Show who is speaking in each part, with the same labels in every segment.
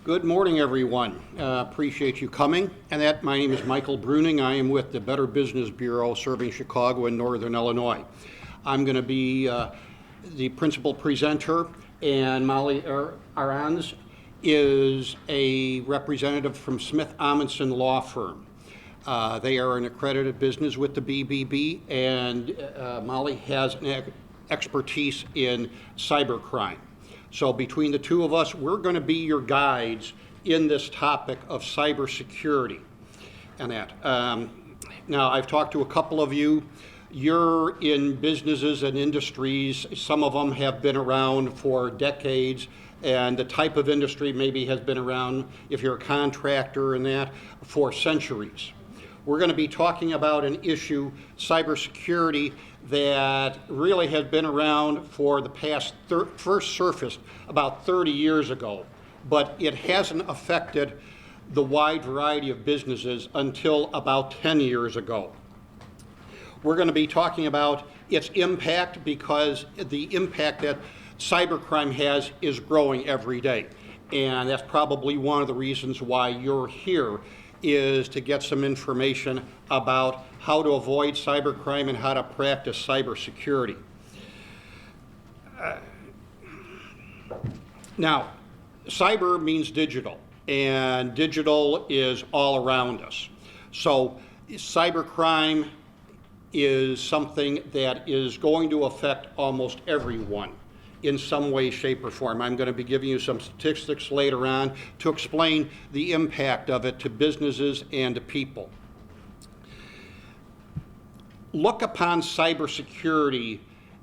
Speaker 1: Good morning, everyone. Appreciate you coming. And my name is Michael Bruning. I am with the Better Business Bureau serving Chicago and Northern Illinois. I'm going to be the principal presenter, and Molly Arons is a representative from Smith Amundsen Law Firm. They are an accredited business with the BBB, and Molly has an expertise in cybercrime. So between the two of us, we're going to be your guides in this topic of cybersecurity and that. Now, I've talked to a couple of you. You're in businesses and industries. Some of them have been around for decades, and the type of industry maybe has been around, if you're a contractor and that, for centuries. We're going to be talking about an issue, cybersecurity, that really has been around for the past, first surfaced about 30 years ago, but it hasn't affected the wide variety of businesses until about 10 years ago. We're going to be talking about its impact because the impact that cybercrime has is growing every day. And that's probably one of the reasons why you're here, is to get some information about how to avoid cybercrime and how to practice cybersecurity. Now, cyber means digital, and digital is all around us. So cybercrime is something that is going to affect almost everyone in some way, shape, or form. I'm going to be giving you some statistics later on to explain the impact of it to businesses and to people. Look upon cybersecurity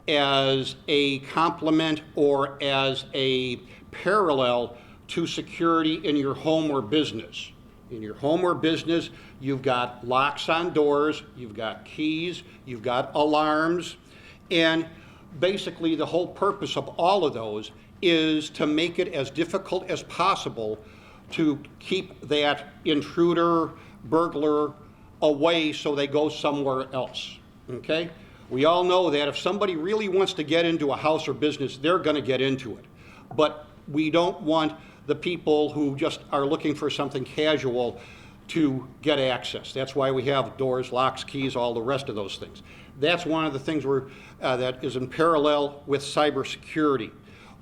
Speaker 1: as a complement or as a parallel to security in your home or business. In your home or business, you've got locks on doors, you've got keys, you've got alarms, and basically the whole purpose of all of those is to make it as difficult as possible to keep that intruder, burglar away so they go somewhere else, okay? We all know that if somebody really wants to get into a house or business, they're going to get into it. But we don't want the people who just are looking for something casual to get access. That's why we have doors, locks, keys, all the rest of those things. That's one of the things that is in parallel with cybersecurity.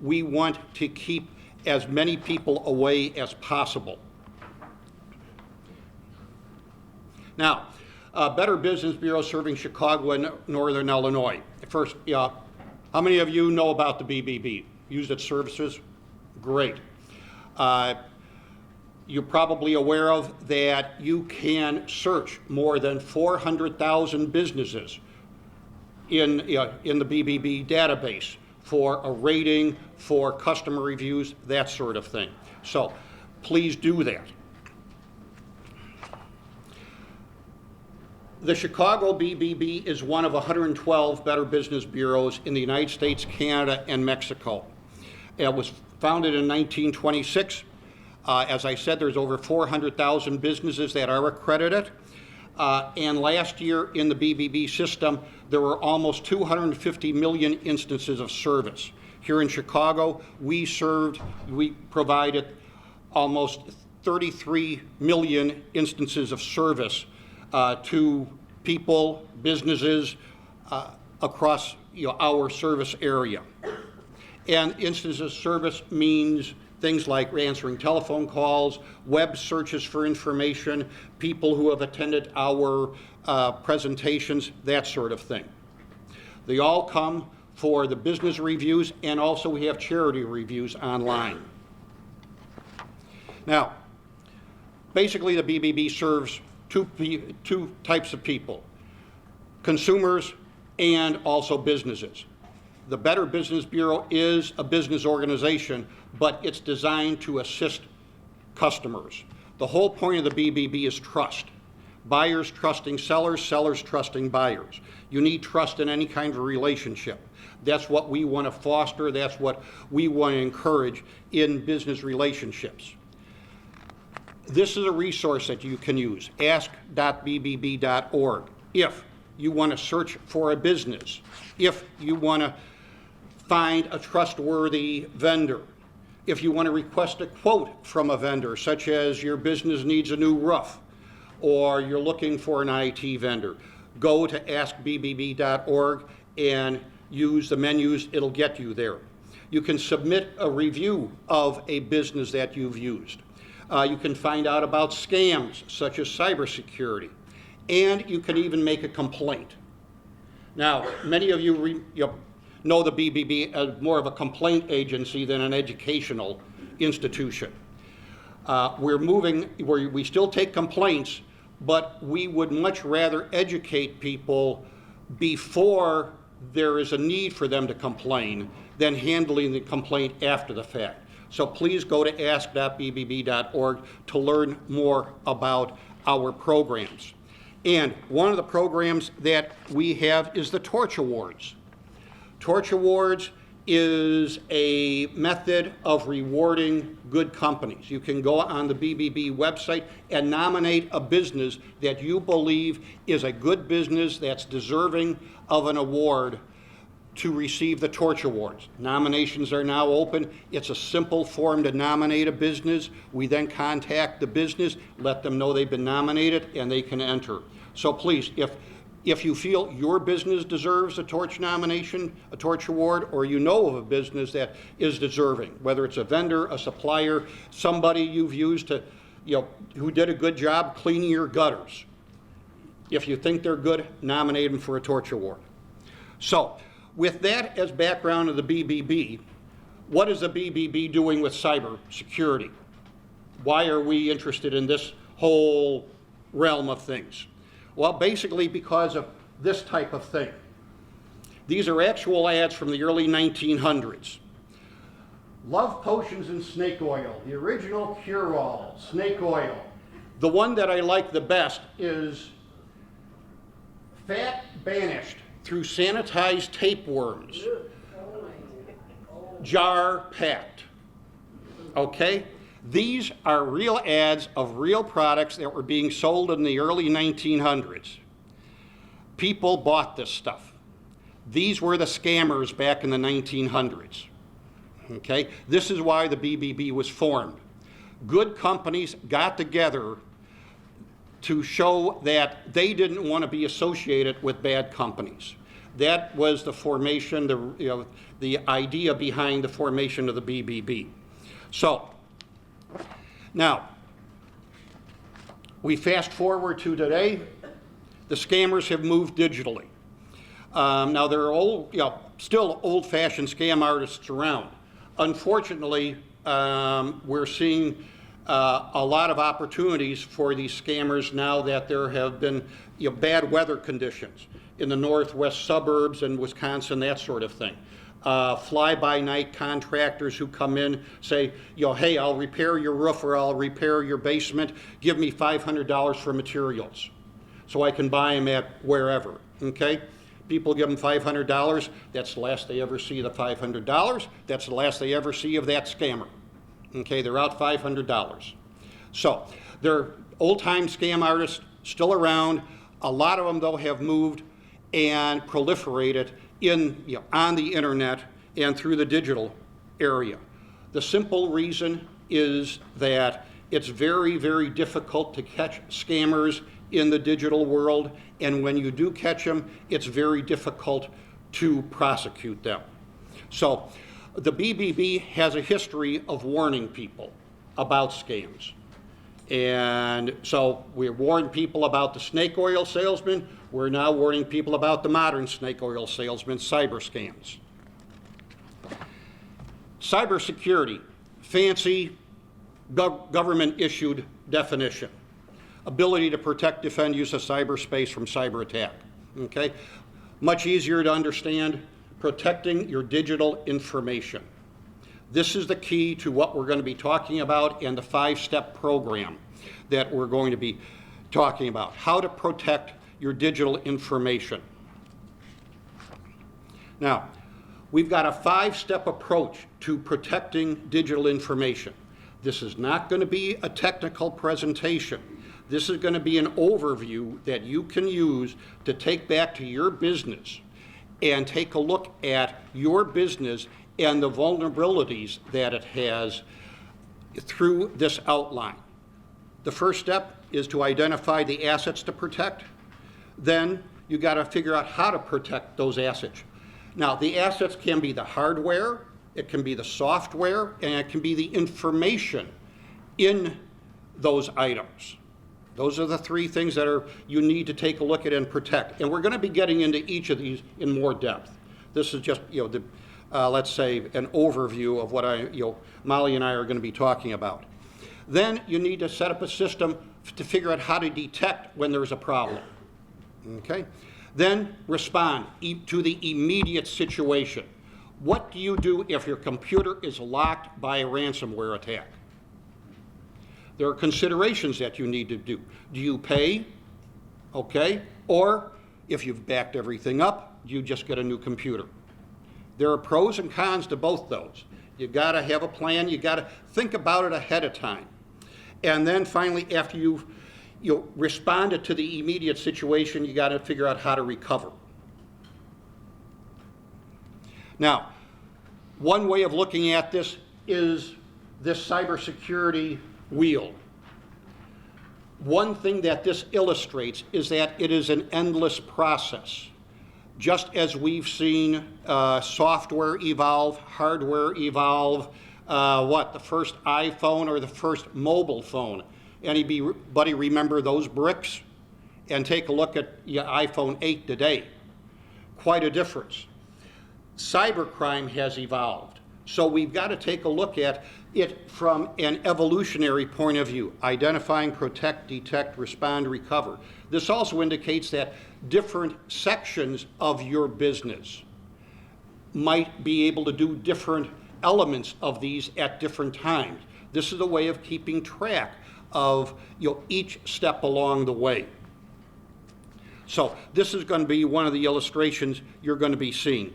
Speaker 1: We want to keep as many people away as possible. Now, Better Business Bureau serving Chicago and Northern Illinois. First, how many of you know about the BBB? Used its services? Great. You're probably aware of that you can search more than 400,000 businesses in the BBB database for a rating, for customer reviews, that sort of thing. So please do that. The Chicago BBB is one of 112 Better Business Bureaus in the United States, Canada, and Mexico. It was founded in 1926. As I said, there's over 400,000 businesses that are accredited. And last year in the BBB system, there were almost 250 million instances of service. Here in Chicago, we provided almost 33 million instances of service to people, businesses across our service area. And instances of service means things like answering telephone calls, web searches for information, people who have attended our presentations, that sort of thing. They all come for the business reviews, and also we have charity reviews online. Now, basically the BBB serves two types of people, consumers and also businesses. The Better Business Bureau is a business organization, but it's designed to assist customers. The whole point of the BBB is trust. Buyers trusting sellers, sellers trusting buyers. You need trust in any kind of relationship. That's what we want to foster. That's what we want to encourage in business relationships. This is a resource that you can use, ask.bbb.org, if you want to search for a business, if you want to find a trustworthy vendor, If you want to request a quote from a vendor, such as your business needs a new roof, or you're looking for an IT vendor, go to askbbb.org and use the menus, it'll get you there. You can submit a review of a business that you've used. You can find out about scams, such as cybersecurity, and you can even make a complaint. Now, many of you know the BBB as more of a complaint agency than an educational institution. We're moving, where we still take complaints, but we would much rather educate people before there is a need for them to complain than handling the complaint after the fact. So please go to ask.bbb.org to learn more about our programs. And one of the programs that we have is the Torch Awards. Torch Awards is a method of rewarding good companies. You can go on the BBB website and nominate a business that you believe is a good business that's deserving of an award to receive the Torch Awards. Nominations are now open. It's a simple form to nominate a business. We then contact the business, let them know they've been nominated, and they can enter. So please, if you feel your business deserves a Torch nomination, a Torch Award, or you know of a business that is deserving, whether it's a vendor, a supplier, somebody you've used to, who did a good job cleaning your gutters. If you think they're good, nominate them for a Torch Award. So, with that as background of the BBB, what is the BBB doing with cyber security? Why are we interested in this whole realm of things? Well, basically because of this type of thing. These are actual ads from the early 1900s. Love potions and snake oil, the original cure-all, snake oil. The one that I like the best is fat banished through sanitized tapeworms, jar packed. Okay? These are real ads of real products that were being sold in the early 1900s. People bought this stuff. These were the scammers back in the 1900s. Okay? This is why the BBB was formed. Good companies got together to show that they didn't want to be associated with bad companies. That was the formation, the idea behind the formation of the BBB. So, now, we fast forward to today. The scammers have moved digitally. Now, there are still old-fashioned scam artists around. Unfortunately, we're seeing a lot of opportunities for these scammers now that there have been bad weather conditions in the northwest suburbs and Wisconsin, that sort of thing. Fly-by-night contractors who come in say, hey, I'll repair your roof or I'll repair your basement. Give me $500 for materials so I can buy them at wherever, okay? People give them $500. That's the last they ever see of the $500. That's the last they ever see of that scammer. Okay, they're out $500. So, there are old-time scam artists still around. A lot of them, though, have moved and proliferated on the internet and through the digital area. The simple reason is that it's very, very difficult to catch scammers in the digital world, and when you do catch them, it's very difficult to prosecute them. So, the BBB has a history of warning people about scams. And so we warned people about the snake oil salesman. We're now warning people about the modern snake oil salesman, cyber scams. Cybersecurity, fancy government-issued definition. Ability to protect, defend, use of cyberspace from cyber attack. Okay? Much easier to understand. Protecting your digital information. This is the key to what we're going to be talking about and the 5-step program that we're going to be talking about. How to protect your digital information. Now, we've got a 5-step approach to protecting digital information. This is not going to be a technical presentation. This is going to be an overview that you can use to take back to your business and take a look at your business and the vulnerabilities that it has through this outline. The first step is to identify the assets to protect. Then you got to figure out how to protect those assets. Now, the assets can be the hardware, it can be the software, and it can be the information in those items. Those are the three things that you need to take a look at and protect. And we're going to be getting into each of these in more depth. This is just, let's say, an overview of what Molly and I are going to be talking about. Then you need to set up a system to figure out how to detect when there's a problem. Okay? Then respond to the immediate situation. What do you do if your computer is locked by a ransomware attack? There are considerations that you need to do. Do you pay? Okay. Or if you've backed everything up, you just get a new computer. There are pros and cons to both those. You got to have a plan. You got to think about it ahead of time. And then finally, after you've responded to the immediate situation, you got to figure out how to recover. Now, one way of looking at this is this cybersecurity wheel. One thing that this illustrates is that it is an endless process. Just as we've seen software evolve, hardware evolve, the first iPhone or the first mobile phone. Anybody remember those bricks? And take a look at your iPhone 8 today. Quite a difference. Cybercrime has evolved. So we've got to take a look at it from an evolutionary point of view. Identifying, protect, detect, respond, recover. This also indicates that different sections of your business might be able to do different elements of these at different times. This is a way of keeping track of each step along the way. So this is going to be one of the illustrations you're going to be seeing.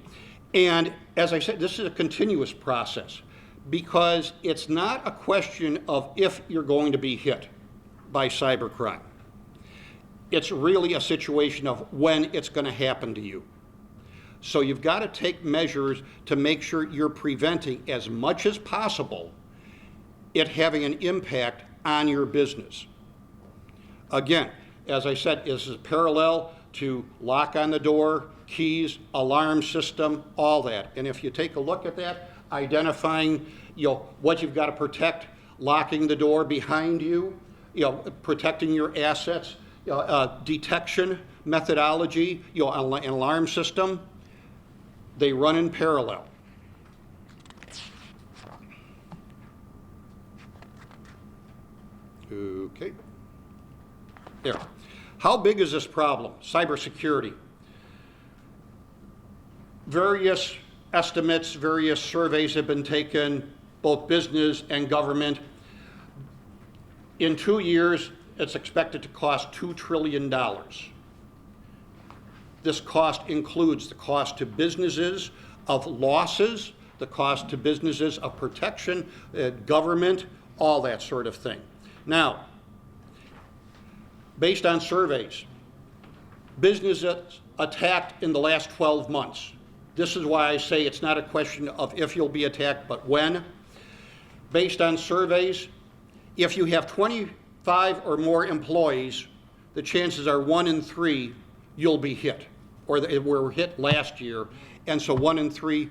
Speaker 1: And as I said, this is a continuous process because it's not a question of if you're going to be hit by cybercrime. It's really a situation of when it's going to happen to you. So you've got to take measures to make sure you're preventing as much as possible it having an impact on your business. Again, as I said, this is parallel to lock on the door, keys, alarm system, all that. And if you take a look at that, identifying what you've got to protect, locking the door behind you, protecting your assets, detection methodology, an alarm system, they run in parallel. Okay. There. How big is this problem? Cybersecurity. Various estimates, various surveys have been taken, both business and government. In 2 years, it's expected to cost $2 trillion. This cost includes the cost to businesses of losses, the cost to businesses of protection, government, all that sort of thing. Now, based on surveys, businesses attacked in the last 12 months. This is why I say it's not a question of if you'll be attacked, but when. Based on surveys, if you have 25 or more employees, the chances are 1 in 3 you'll be hit, or they were hit last year, and so 1 in 3,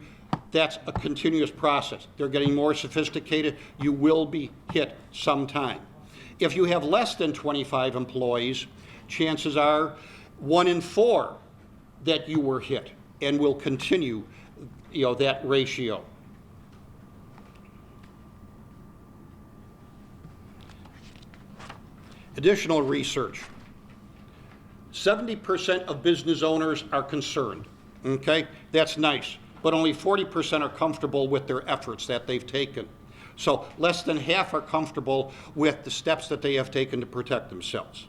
Speaker 1: that's a continuous process. They're getting more sophisticated. You will be hit sometime. If you have less than 25 employees, chances are 1 in 4 that you were hit, and will continue, that ratio. Additional research. 70% of business owners are concerned. Okay, that's nice, but only 40% are comfortable with their efforts that they've taken. So less than half are comfortable with the steps that they have taken to protect themselves.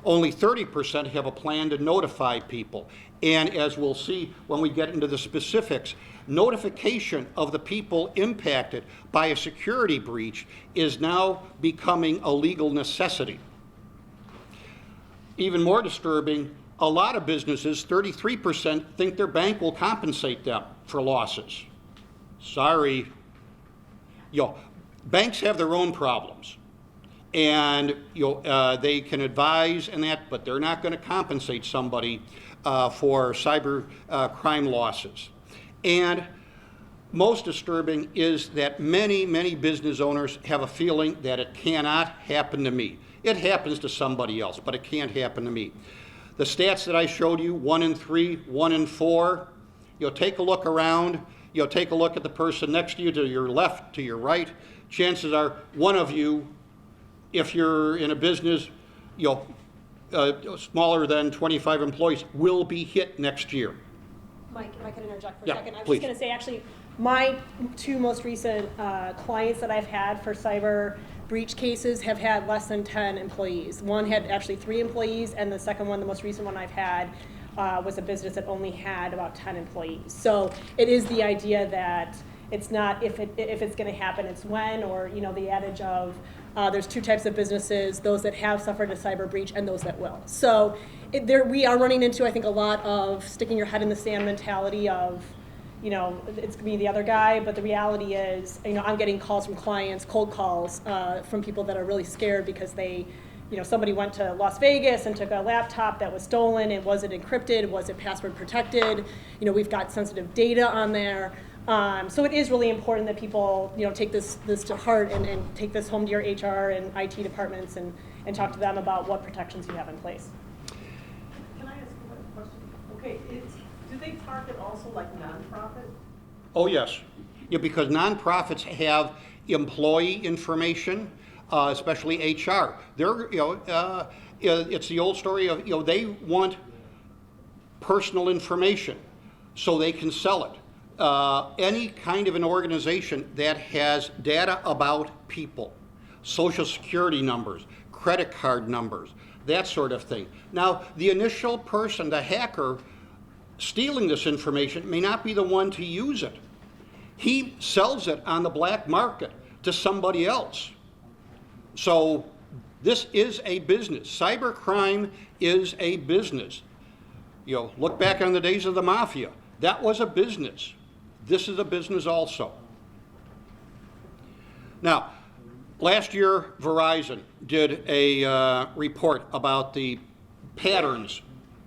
Speaker 1: Only 30% have a plan to notify people. And as we'll see when we get into the specifics, notification of the people impacted by a security breach is now becoming a legal necessity. Even more disturbing, a lot of businesses, 33%, think their bank will compensate them for losses. sorry. Banks have their own problems. And they can advise and that, but they're not going to compensate somebody for cyber crime losses. And most disturbing is that many, many business owners have a feeling that it cannot happen to me. It happens to somebody else, but it can't happen to me. The stats that I showed you, 1 in 3, 1 in 4, take a look around, take a look at the person next to you, to your left, to your right. Chances are one of you, if you're in a business, smaller than 25 employees, will be hit next year.
Speaker 2: Mike, if I could interject for a
Speaker 1: Yeah,
Speaker 2: second. I was
Speaker 1: please.
Speaker 2: just going to say, actually, my 2 most recent clients that I've had for cyber breach cases have had less than 10 employees. One had actually 3 employees, and the second one, the most recent one I've had, was a business that only had about 10 employees. So it is the idea that it's not if it's going to happen, it's when, or the adage of there's 2 types of businesses: those that have suffered a cyber breach and those that will. So we are running into, I think, a lot of sticking your head in the sand mentality of, it's me, the other guy. But the reality is, I'm getting calls from clients, cold calls from people that are really scared because they, somebody went to Las Vegas and took a laptop that was stolen. And was it encrypted? Was it password protected? We've got sensitive data on there. So it is really important that people, take this to heart and take this home to your HR and IT departments and talk to them about what protections you have in place.
Speaker 3: Can I ask you a question? Okay, do they target also like nonprofit?
Speaker 1: Oh, yes. Because nonprofits have employee information, especially HR. They're, it's the old story of, they want personal information so they can sell it. Any kind of an organization that has data about people, social security numbers, credit card numbers, that sort of thing. Now, the initial person, the hacker, stealing this information may not be the one to use it. He sells it on the black market to somebody else. So this is a business. Cybercrime is a business. Look back on the days of the mafia. That was a business. This is a business also. Now, last year, Verizon did a report about the patterns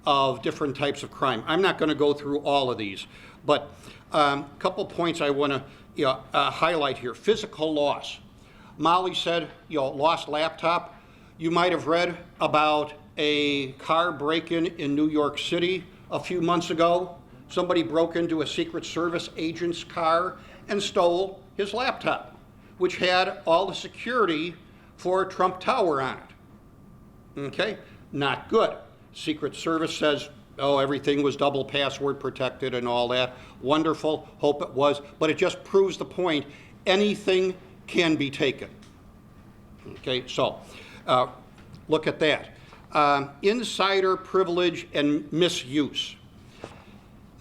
Speaker 1: of different types of crime. I'm not going to go through all of these, but a couple points I want to highlight here. Physical loss. Molly said, lost laptop. You might have read about a car break-in in New York City a few months ago. Somebody broke into a Secret Service agent's car and stole his laptop, which had all the security for Trump Tower on it. Okay? Not good. Secret Service says, everything was double password protected and all that. Wonderful. Hope it was. But it just proves the point. Anything can be taken. Okay? So, look at that. Insider privilege and misuse.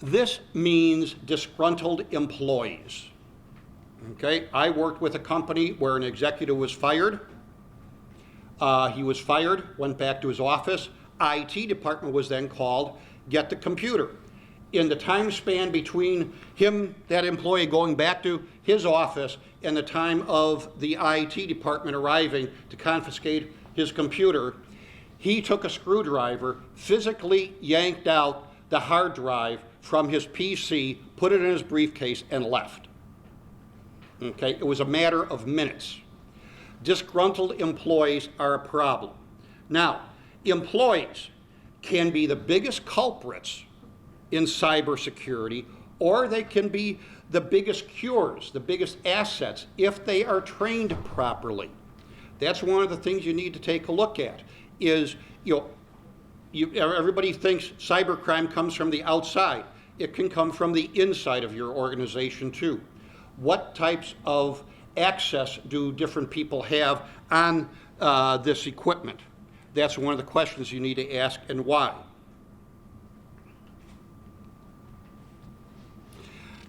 Speaker 1: This means disgruntled employees. Okay, I worked with a company where an executive was fired. He was fired, went back to his office. IT department was then called, get the computer. In the time span between him, that employee, going back to his office and the time of the IT department arriving to confiscate his computer, he took a screwdriver, physically yanked out the hard drive from his PC, put it in his briefcase, and left. Okay, it was a matter of minutes. Disgruntled employees are a problem. Now, employees can be the biggest culprits in cybersecurity, or they can be the biggest cures, the biggest assets, if they are trained properly. That's one of the things you need to take a look at, is, everybody thinks cybercrime comes from the outside. It can come from the inside of your organization too. What types of access do different people have on this equipment? That's one of the questions you need to ask, and why.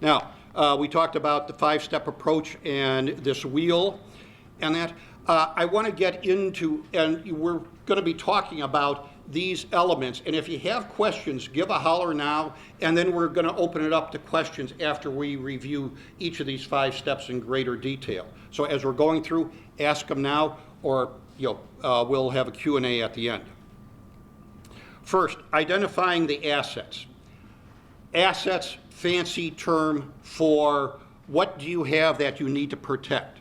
Speaker 1: Now, we talked about the 5-step approach and this wheel and that. I want to get into, and we're going to be talking about these elements, and if you have questions, give a holler now, and then we're going to open it up to questions after we review each of these 5 steps in greater detail. So as we're going through, ask them now, or we'll have a Q&A at the end. First, identifying the assets. Assets, fancy term for what do you have that you need to protect.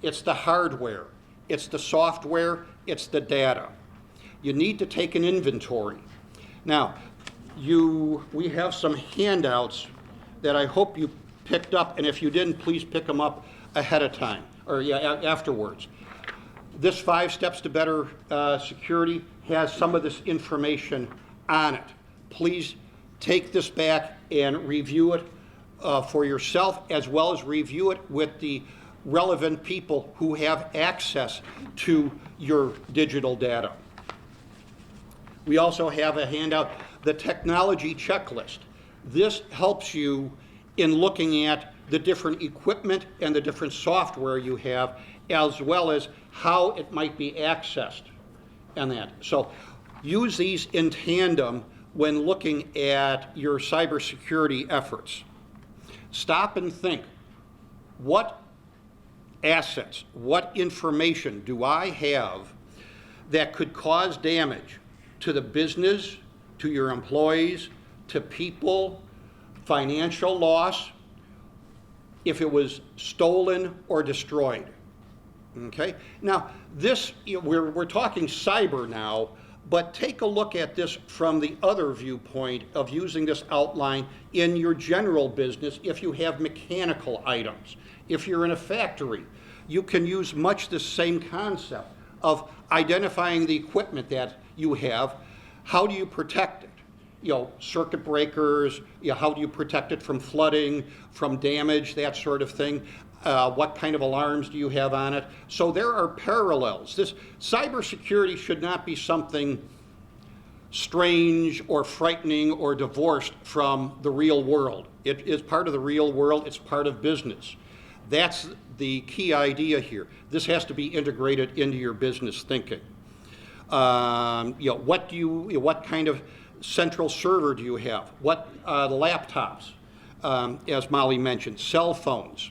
Speaker 1: It's the hardware, it's the software, it's the data. You need to take an inventory. Now, we have some handouts that I hope you picked up, and if you didn't, please pick them up ahead of time, or afterwards. This 5 steps to better security has some of this information on it. Please take this back and review it for yourself, as well as review it with the relevant people who have access to your digital data. We also have a handout, the technology checklist. This helps you in looking at the different equipment and the different software you have, as well as how it might be accessed and that. So use these in tandem when looking at your cybersecurity efforts. Stop and think, what assets, what information do I have that could cause damage to the business, to your employees, to people, financial loss, if it was stolen or destroyed? Okay? Now, this, we're talking cyber now, but take a look at this from the other viewpoint of using this outline in your general business. If you have mechanical items, if you're in a factory, you can use much the same concept of identifying the equipment that you have. How do you protect it? Circuit breakers, how do you protect it from flooding, from damage, that sort of thing? What kind of alarms do you have on it? So there are parallels. This cybersecurity should not be something strange or frightening or divorced from the real world. It is part of the real world. It's part of business. That's the key idea here. This has to be integrated into your business thinking. What kind of central server do you have? What laptops, as Molly mentioned, cell phones,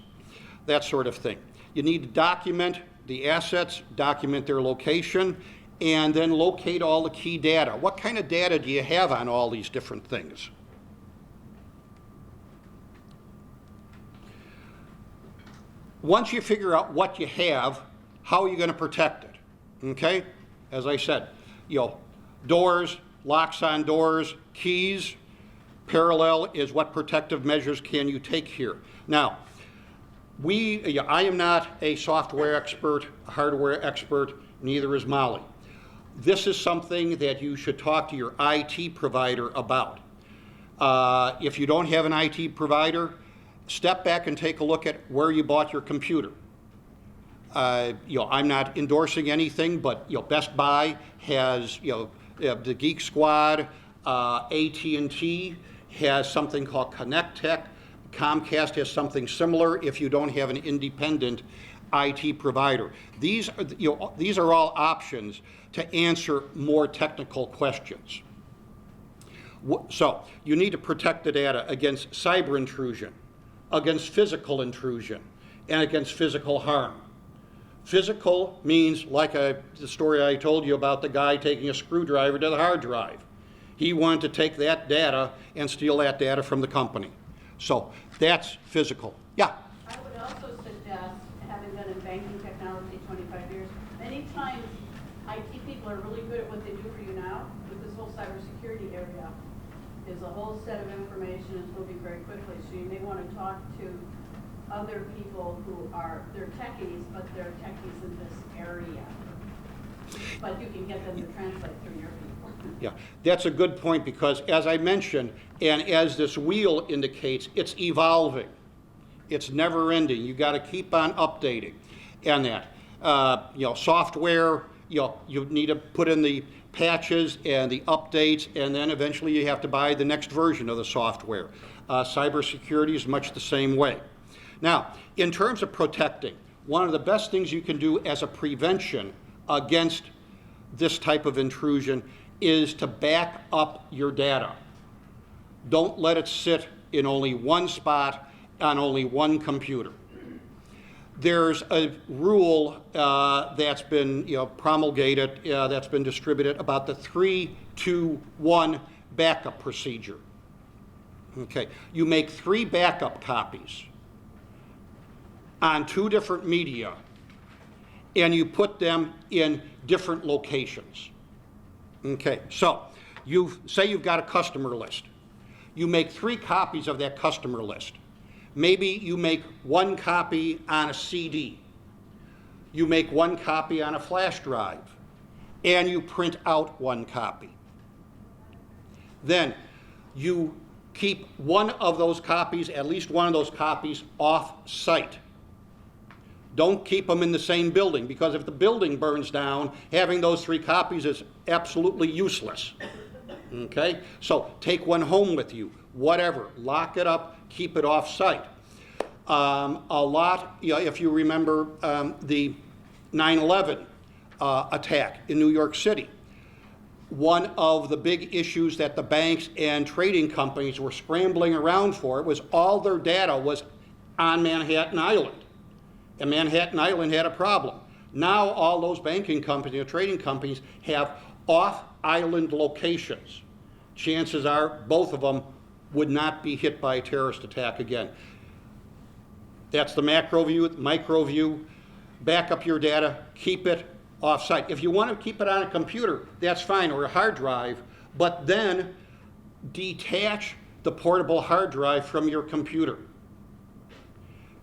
Speaker 1: that sort of thing. You need to document the assets, document their location, and then locate all the key data. What kind of data do you have on all these different things? Once you figure out what you have, how are you going to protect it? Okay? As I said, doors, locks on doors, keys. Parallel is what protective measures can you take here. Now, I am not a software expert, a hardware expert, neither is Molly. This is something that you should talk to your IT provider about. If you don't have an IT provider, step back and take a look at where you bought your computer. I'm not endorsing anything, but Best Buy has, the Geek Squad, AT&T has something called Connect Tech. Comcast has something similar if you don't have an independent IT provider. These are all options to answer more technical questions. So you need to protect the data against cyber intrusion, against physical intrusion, and against physical harm. Physical means, like the story I told you about the guy taking a screwdriver to the hard drive. He wanted to take that data and steal that data from the company. So that's physical. Yeah?
Speaker 4: I would also suggest, having been in banking technology 25 years, many times IT people are really good at what they do for you now. With this whole cybersecurity area, is a whole set of information is moving very quickly. So you may want to talk to other people who they're techies, but they're techies in this area. But you can get them to translate through your people.
Speaker 1: Yeah, that's a good point, because as I mentioned, and as this wheel indicates, it's evolving. It's never ending. You got to keep on updating. And that, software, you need to put in the patches and the updates, and then eventually you have to buy the next version of the software. Cybersecurity is much the same way. Now, in terms of protecting, one of the best things you can do as a prevention against this type of intrusion is to back up your data. Don't let it sit in only one spot on only one computer. There's a rule that's been promulgated, that's been distributed about the 3-2-1 backup procedure. Okay, you make 3 backup copies on 2 different media, and you put them in different locations. Okay, so say you've got a customer list. You make 3 copies of that customer list. Maybe you make 1 copy on a CD. You make 1 copy on a flash drive, and you print out 1 copy. Then you keep one of those copies, at least one of those copies, off-site. Don't keep them in the same building, because if the building burns down, having those 3 copies is absolutely useless. Okay? So take one home with you, whatever. Lock it up, keep it off-site. If you remember the 9/11 attack in New York City, one of the big issues that the banks and trading companies were scrambling around for was all their data was on Manhattan Island. And Manhattan Island had a problem. Now all those banking companies or trading companies have off-island locations. Chances are both of them would not be hit by a terrorist attack again. That's the macro view. Micro view, back up your data, keep it off-site. If you want to keep it on a computer, that's fine, or a hard drive, but then detach the portable hard drive from your computer.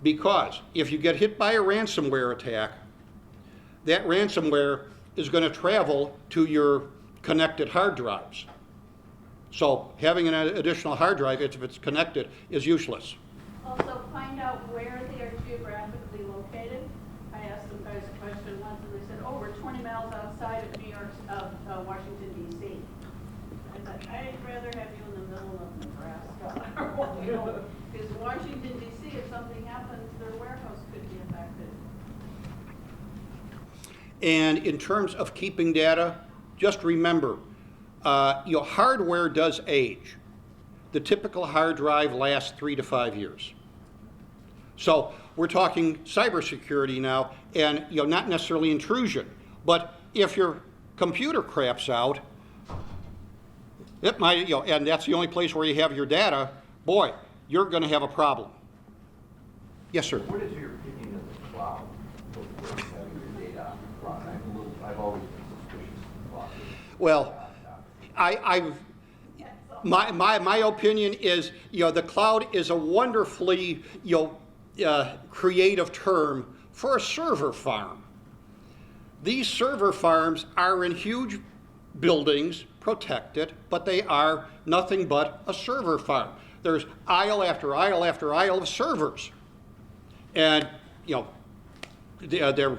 Speaker 1: Because if you get hit by a ransomware attack, that ransomware is going to travel to your connected hard drives. So having an additional hard drive, if it's connected, is useless.
Speaker 4: Also, find out where they are geographically located. I asked some guys a question once, and they said, "Oh, we're 20 miles outside of Washington, D.C." I thought, I'd rather have you in the middle of Nebraska. Because Washington, D.C., if something happens, their warehouse could be affected.
Speaker 1: And in terms of keeping data, just remember, hardware does age. The typical hard drive lasts 3 to 5 years. So we're talking cybersecurity now, and not necessarily intrusion, but if your computer craps out, it might, and that's the only place where you have your data, boy, you're going to have a problem. Yes, sir.
Speaker 5: What is your opinion of the cloud? Having your data on the cloud? I've always been suspicious of the cloud.
Speaker 1: Well, my opinion is, the cloud is a wonderfully, creative term for a server farm. These server farms are in huge buildings, protected, but they are nothing but a server farm. There's aisle after aisle after aisle of servers, and they're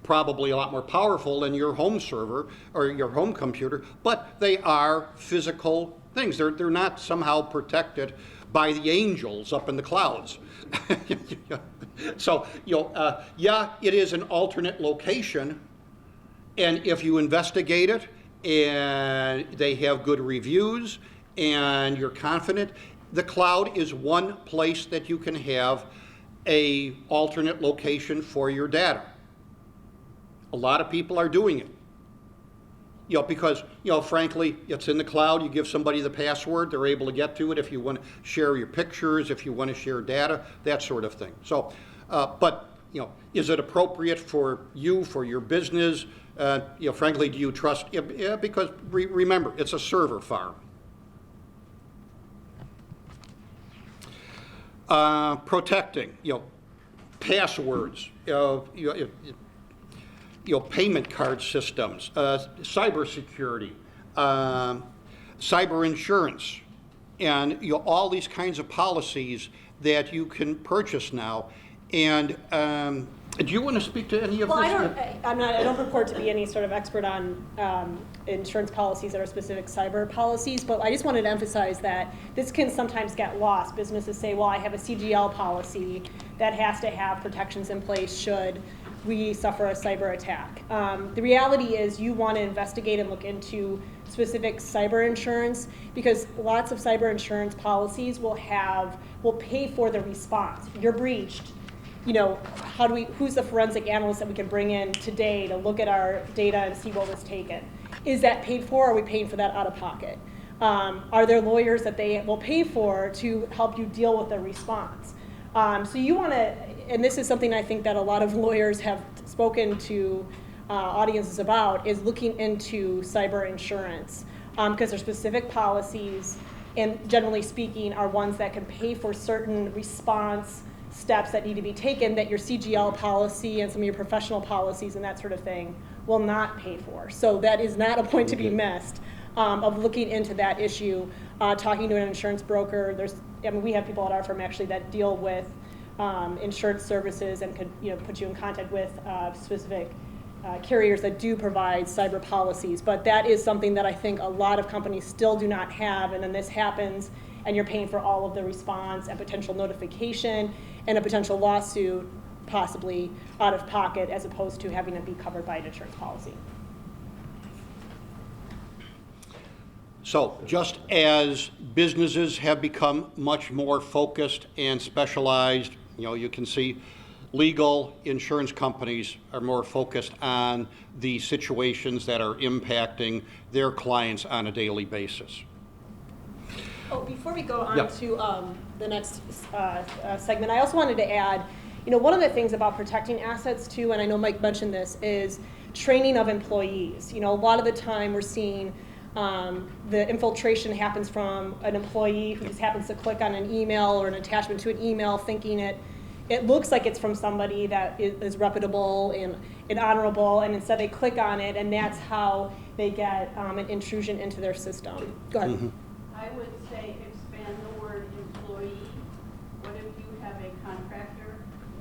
Speaker 1: probably a lot more powerful than your home server or your home computer, but they are physical things. They're not somehow protected by the angels up in the clouds. So, it is an alternate location, and if you investigate it and they have good reviews and you're confident, the cloud is one place that you can have a alternate location for your data. A lot of people are doing it. Because, frankly, it's in the cloud. You give somebody the password, they're able to get to it if you want to share your pictures, if you want to share data, that sort of thing. So, is it appropriate for you, for your business? Frankly, do you trust? Yeah, because remember, it's a server farm. Protecting, passwords, payment card systems, cybersecurity, cyber insurance, and all these kinds of policies that you can purchase now. And do you want to speak to any of
Speaker 2: Well,
Speaker 1: this?
Speaker 2: I don't purport to be any sort of expert on insurance policies that are specific cyber policies, but I just wanted to emphasize that this can sometimes get lost. Businesses say, well, I have a CGL policy that has to have protections in place should we suffer a cyber attack. The reality is you want to investigate and look into specific cyber insurance, because lots of cyber insurance policies will pay for the response. You're breached. Who's the forensic analyst that we can bring in today to look at our data and see what was taken? Is that paid for, or are we paying for that out of pocket? Are there lawyers that they will pay for to help you deal with the response? So you want to, and this is something I think that a lot of lawyers have spoken to audiences about, is looking into cyber insurance, because there's specific policies, and generally speaking are ones that can pay for certain response steps that need to be taken that your CGL policy and some of your professional policies and that sort of thing will not pay for. So that is not a point to be missed, of looking into that issue, talking to an insurance broker. We have people at our firm actually that deal with insurance services and could put you in contact with specific carriers that do provide cyber policies. But that is something that I think a lot of companies still do not have, and then this happens and you're paying for all of the response and potential notification and a potential lawsuit possibly out of pocket, as opposed to having it be covered by an insurance policy.
Speaker 1: So just as businesses have become much more focused and specialized, you can see legal insurance companies are more focused on the situations that are impacting their clients on a daily basis.
Speaker 2: Oh, before we go on
Speaker 1: Yeah.
Speaker 2: to the next segment, I also wanted to add, one of the things about protecting assets too, and I know Mike mentioned this, is training of employees. A lot of the time we're seeing the infiltration happens from an employee who just happens to click on an email or an attachment to an email, thinking it looks like it's from somebody that is reputable and honorable, and instead they click on it, and that's how they get an intrusion into their system. Go ahead.
Speaker 1: Mm-hmm.
Speaker 4: I would say expand the word employee. What if you have a contractor,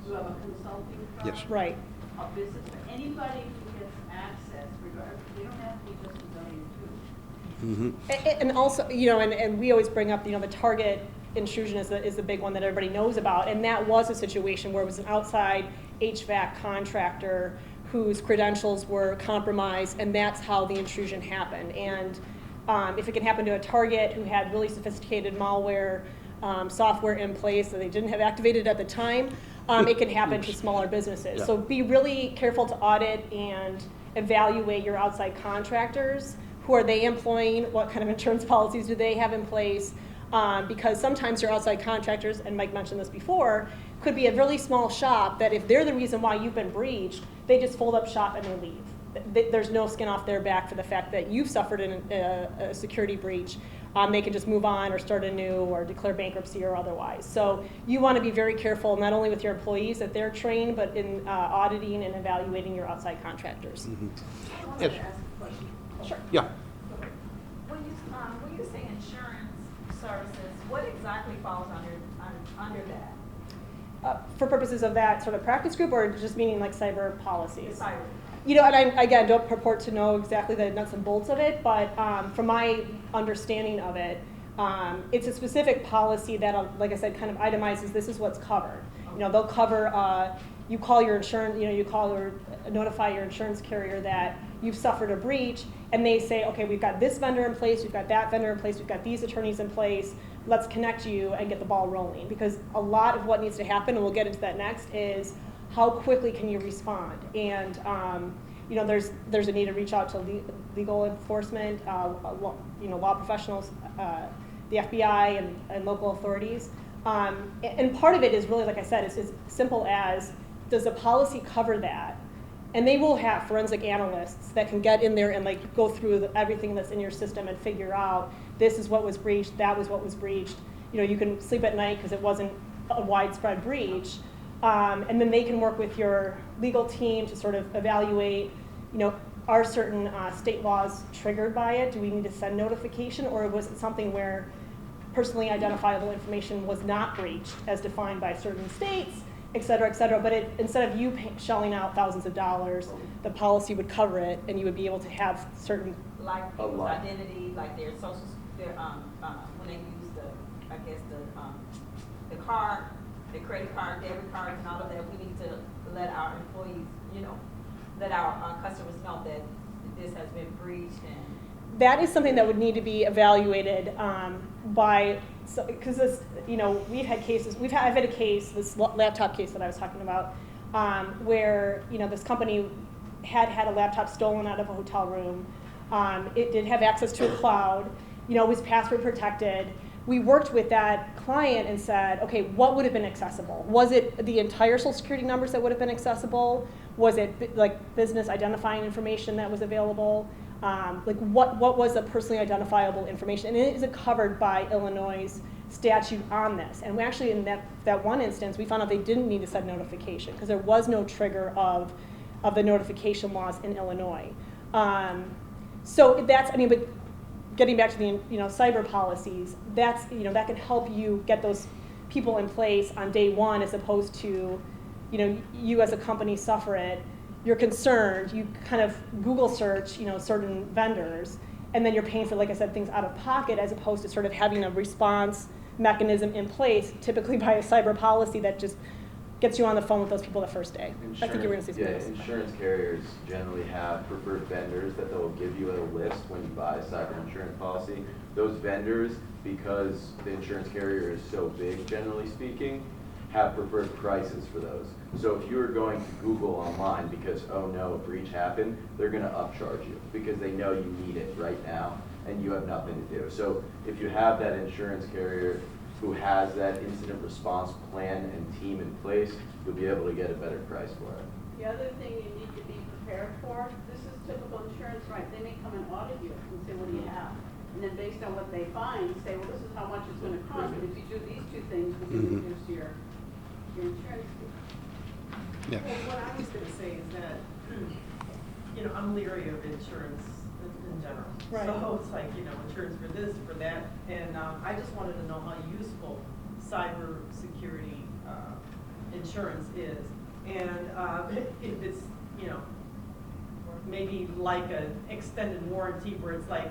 Speaker 4: you have a consulting firm?
Speaker 1: Yes.
Speaker 2: Right.
Speaker 4: A business, anybody who gets access, regardless, they don't have to be just a W-2.
Speaker 1: Mm-hmm.
Speaker 2: And also, and we always bring up, the target intrusion is the big one that everybody knows about, and that was a situation where it was an outside HVAC contractor whose credentials were compromised, and that's how the intrusion happened. And if it can happen to a target who had really sophisticated malware software in place that they didn't have activated at the time, it can happen to smaller businesses.
Speaker 1: Yeah.
Speaker 2: So be really careful to audit and evaluate your outside contractors. Who are they employing? What kind of insurance policies do they have in place? Because sometimes your outside contractors, and Mike mentioned this before, could be a really small shop that if they're the reason why you've been breached, they just fold up shop and they leave. There's no skin off their back for the fact that you've suffered a security breach. They can just move on or start anew or declare bankruptcy or otherwise. So you want to be very careful, not only with your employees that they're trained, but in auditing and evaluating your outside contractors.
Speaker 1: Mm-hmm.
Speaker 3: I wanted
Speaker 1: Yes.
Speaker 3: to ask a question.
Speaker 2: Sure.
Speaker 1: Yeah.
Speaker 3: When you say insurance services, what exactly falls under that?
Speaker 2: For purposes of that sort of practice group, or just meaning like cyber policies?
Speaker 3: Cyber.
Speaker 2: And I, again, don't purport to know exactly the nuts and bolts of it, but from my understanding of it, it's a specific policy that, like I said, kind of itemizes this is what's covered. They'll cover, you call your insurance, you call or notify your insurance carrier that you've suffered a breach, and they say, okay, we've got this vendor in place, we've got that vendor in place, we've got these attorneys in place, let's connect you and get the ball rolling. Because a lot of what needs to happen, and we'll get into that next, is how quickly can you respond? And there's a need to reach out to legal enforcement, law professionals, the FBI and local authorities. And part of it is really, like I said, it's as simple as, does the policy cover that? And they will have forensic analysts that can get in there and go through everything that's in your system and figure out this is what was breached, that was what was breached. You can sleep at night because it wasn't a widespread breach. And then they can work with your legal team to sort of evaluate, are certain state laws triggered by it? Do we need to send notification, or was it something where personally identifiable information was not breached as defined by certain states, et cetera, but instead of you shelling out thousands of dollars, the policy would cover it, and you would be able to have certain.
Speaker 6: Like people's identity, like their social, when they use the card, the credit card, debit cards, and all of that, we need to let our employees you know, let our customers know that this has been breached and?
Speaker 2: That is something that would need to be evaluated because this, you know, I've had a case, this laptop case that I was talking about, where, you know, this company had a laptop stolen out of a hotel room. It did have access to a cloud, you know, it was password protected. We worked with that client and said, okay, what would have been accessible? Was it the entire Social Security numbers that would have been accessible? Was it like business identifying information that was available? Like what was the personally identifiable information? And it is covered by Illinois' statute on this. And we actually, in that one instance, we found out they didn't need to send notification because there was no trigger of the notification laws in Illinois. So that's, I mean, but getting back to the, you know, cyber policies, that's, you know, that can help you get those people in place on day one as opposed to, you know, you as a company suffer it, you're concerned, you kind of Google search, you know, certain vendors, and then you're paying for, like I said, things out of pocket as opposed to sort of having a response mechanism in place, typically by a cyber policy that just gets you on the phone with those people the first day. I think you were going to say something else.
Speaker 5: Insurance carriers generally have preferred vendors that they'll give you a list when you buy a cyber insurance policy. Those vendors, because the insurance carrier is so big, generally speaking, have preferred prices for those. So if you're going to Google online because, oh no, a breach happened, they're going to upcharge you because they know you need it right now and you have nothing to do. So if you have that insurance carrier who has that incident response plan and team in place, you'll be able to get a better price for it.
Speaker 4: The other thing you need to be prepared for, this is typical insurance, right? They may come and audit you and say, what do you have? And then based on what they find, say, well, this is how much it's going to cost. But if you do these two things, we can reduce your insurance fee.
Speaker 1: Yeah.
Speaker 3: Well, what I was gonna say is that, you know, I'm leery of insurance in general.
Speaker 2: Right.
Speaker 3: So it's like, you know, insurance for this, for that, and I just wanted to know how useful cybersecurity insurance is. And if it's, you know, maybe like an extended warranty where it's like,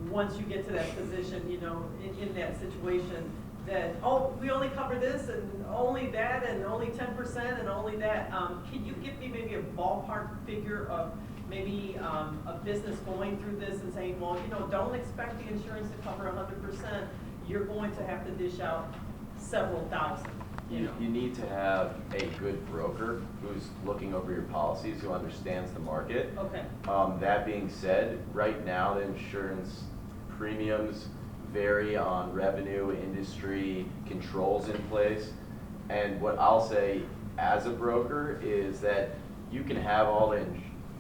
Speaker 3: once you get to that position, you know, in that situation, that, oh, we only cover this and only that and only 10% and only that. Can you give me maybe a ballpark figure of maybe a business going through this and saying, well, you know, don't expect the insurance to cover 100%. You're going to have to dish out several thousand. You
Speaker 5: need to have a good broker who's looking over your policies, who understands the market.
Speaker 3: Okay.
Speaker 5: That being said, right now the insurance premiums vary on revenue, industry, controls in place. And what I'll say as a broker is that you can have all the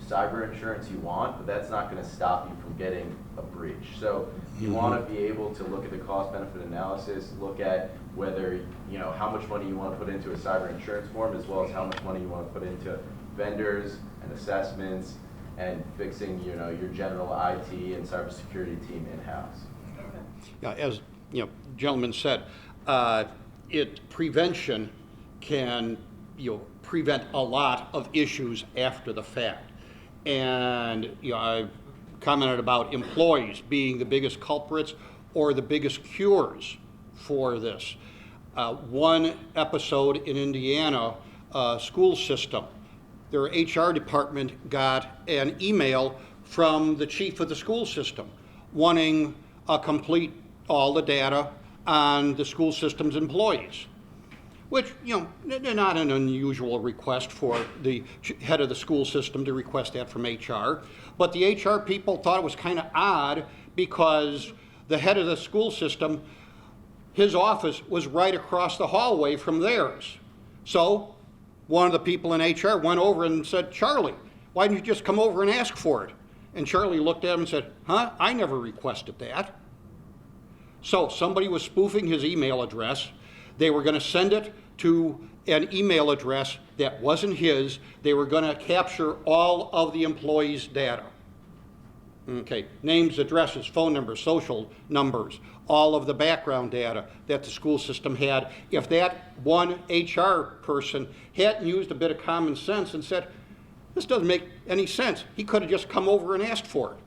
Speaker 5: cyber insurance you want, but that's not going to stop you from getting a breach. So you want to be able to look at the cost benefit analysis, look at whether, you know, how much money you want to put into a cyber insurance form, as well as how much money you want to put into vendors and assessments and fixing, you know, your general IT and cybersecurity team in-house.
Speaker 1: Yeah, as you know, gentleman said, prevention can, you know, prevent a lot of issues after the fact. And you know, I've commented about employees being the biggest culprits or the biggest cures for this. One episode in Indiana, school system, their HR department got an email from the chief of the school system wanting complete all the data on the school system's employees, which, you know, they're not an unusual request for the head of the school system to request that from HR. But the HR people thought it was kind of odd because the head of the school system, his office was right across the hallway from theirs. So one of the people in HR went over and said, Charlie, why didn't you just come over and ask for it? And Charlie looked at him and said, huh, I never requested that. So somebody was spoofing his email address. They were going to send it to an email address that wasn't his. They were going to capture all of the employees' data. Okay, names, addresses, phone numbers, social numbers, all of the background data that the school system had. If that one HR person hadn't used a bit of common sense and said, this doesn't make any sense, he could have just come over and asked for it.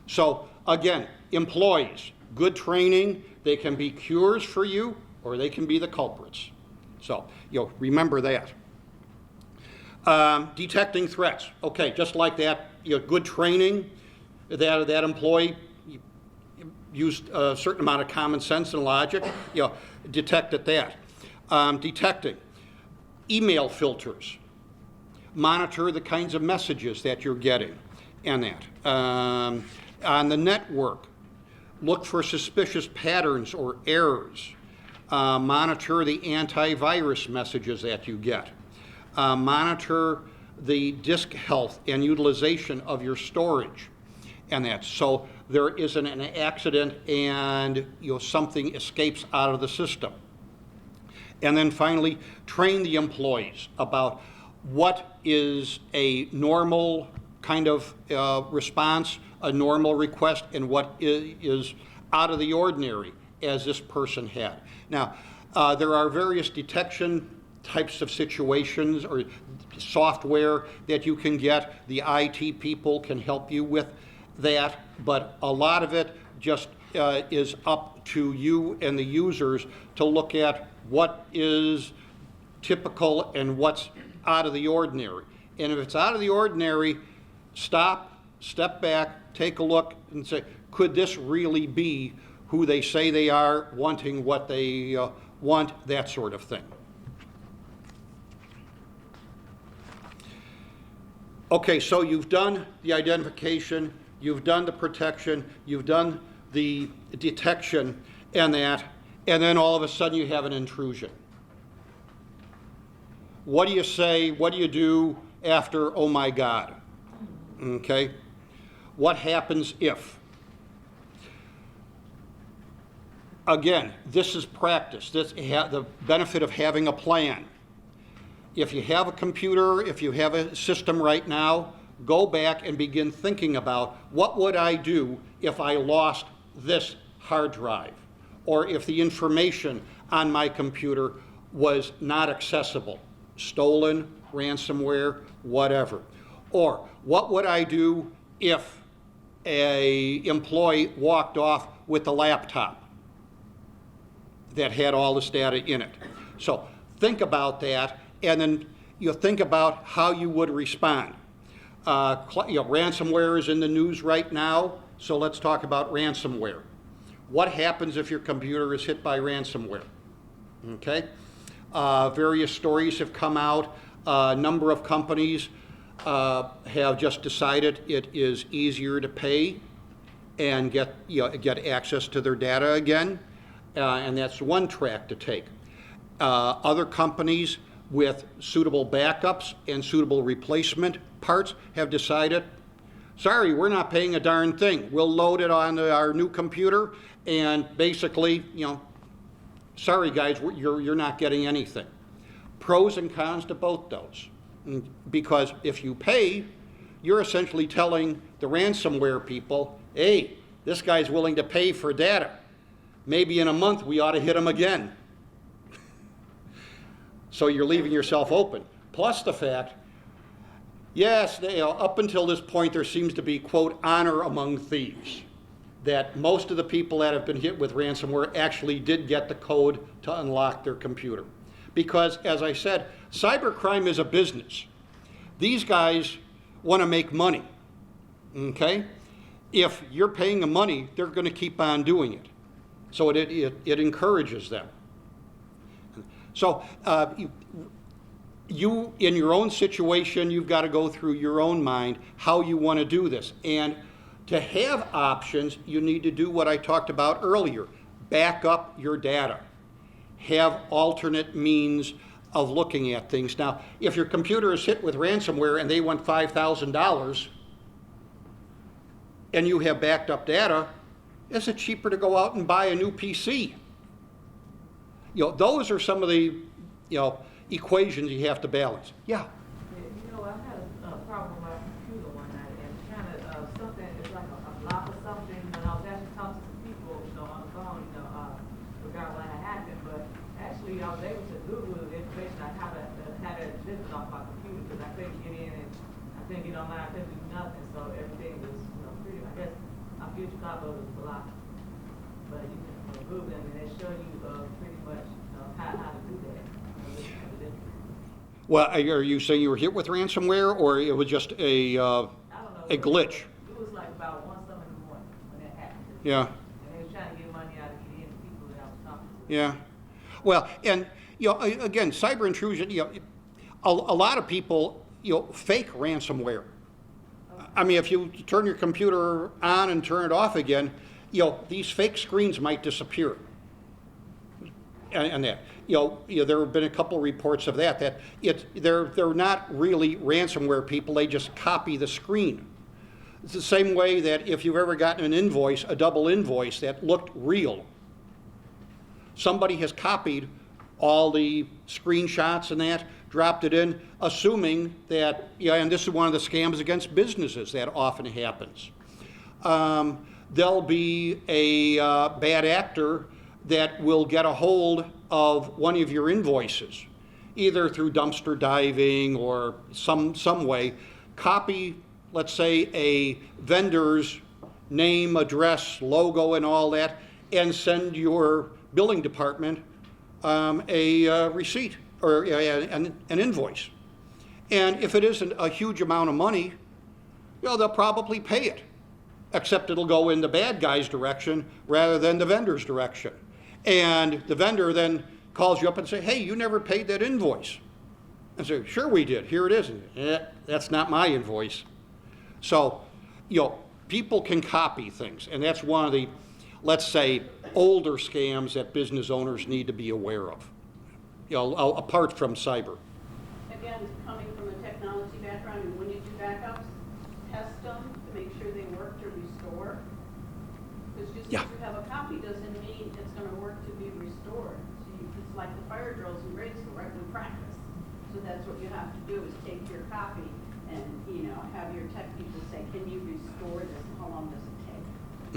Speaker 1: So again, employees, good training, they can be cures for you or they can be the culprits. So, you know, remember that. Detecting threats. Okay, just like that, good training, that employee used a certain amount of common sense and logic, detected that. Detecting email filters. Monitor the kinds of messages that you're getting and that. On the network, look for suspicious patterns or errors. Monitor the antivirus messages that you get. Monitor the disk health and utilization of your storage and that. So there isn't an accident and something escapes out of the system. And then finally, train the employees about what is a normal kind of response, a normal request, and what is out of the ordinary, as this person had. Now, there are various detection types of situations or software that you can get. The IT people can help you with that, but a lot of it just is up to you and the users to look at what is typical and what's out of the ordinary. And if it's out of the ordinary, stop, step back, take a look and say, could this really be who they say they are, wanting what they want, that sort of thing. Okay, so you've done the identification, you've done the protection, you've done the detection and that, and then all of a sudden you have an intrusion. What do you say, what do you do after, oh my God? Okay? What happens if? Again, this is practice. This the benefit of having a plan. If you have a computer, if you have a system right now, go back and begin thinking about what would I do if I lost this hard drive, or if the information on my computer was not accessible, stolen, ransomware, whatever. Or what would I do if an employee walked off with a laptop that had all this data in it? So think about that, and then you think about how you would respond. Ransomware is in the news right now, so let's talk about ransomware. What happens if your computer is hit by ransomware? Okay? Various stories have come out. A number of companies have just decided it is easier to pay and get access to their data again, and that's one track to take. Other companies with suitable backups and suitable replacement parts have decided, sorry, we're not paying a darn thing. We'll load it on our new computer, and basically, sorry guys, you're not getting anything. Pros and cons to both those. Because if you pay, you're essentially telling the ransomware people, hey, this guy's willing to pay for data. Maybe in a month we ought to hit him again. So you're leaving yourself open. Plus the fact, yes, up until this point there seems to be, quote, honor among thieves. That most of the people that have been hit with ransomware actually did get the code to unlock their computer. Because, as I said, cybercrime is a business. These guys want to make money, okay? If you're paying them money, they're going to keep on doing it. So it encourages them. So you, in your own situation, you've got to go through your own mind how you want to do this. And to have options, you need to do what I talked about earlier. Back up your data. Have alternate means of looking at things. Now, if your computer is hit with ransomware and they want $5,000 and you have backed up data, is it cheaper to go out and buy a new PC? Those are some of the equations you have to balance. Yeah.
Speaker 7: I had a problem with my computer one night, and kind of something, it's like a block or something. When I was actually talking to some people, on the phone, forgot what had happened, but actually I was able to Google the information on how to have it lifted off my computer, because I couldn't get in and I couldn't get online, I couldn't do nothing, so everything was pretty. I guess my future copy was blocked, but you can Google them and they show you pretty much how to do that.
Speaker 1: Well, are you saying you were hit with ransomware, or it was just
Speaker 7: I don't know.
Speaker 1: a glitch?
Speaker 7: It was like about 1 something in the morning when that happened.
Speaker 1: Yeah,
Speaker 7: And they were trying to get money out of the people that I was talking to.
Speaker 1: yeah. Well, and, again, cyber intrusion, a lot of people, fake ransomware. I mean, if you turn your computer on and turn it off again, these fake screens might disappear. And that, there have been a couple of reports of that they're not really ransomware people, they just copy the screen. It's the same way that if you've ever gotten an invoice, a double invoice that looked real, somebody has copied all the screenshots and that, dropped it in, assuming that, and this is one of the scams against businesses that often happens. There'll be a bad actor that will get a hold of one of your invoices, either through dumpster diving or some way, copy, let's say, a vendor's name, address, logo, and all that, and send your billing department a receipt or an invoice. And if it isn't a huge amount of money, they'll probably pay it, except it'll go in the bad guy's direction rather than the vendor's direction. And the vendor then calls you up and say, hey, you never paid that invoice. And say, sure we did, here it is. That's not my invoice. So, people can copy things, and that's one of the, let's say, older scams that business owners need to be aware of, apart from cyber.
Speaker 4: Again, coming from a technology background, and when you do backups, test them to make sure they work to restore. Because just because you have a copy doesn't mean it's going to work to be restored. So it's like the fire drills in grade school, right? We practice. So that's what you have to do is take your copy and have your tech people say, can you restore this? How long does it take?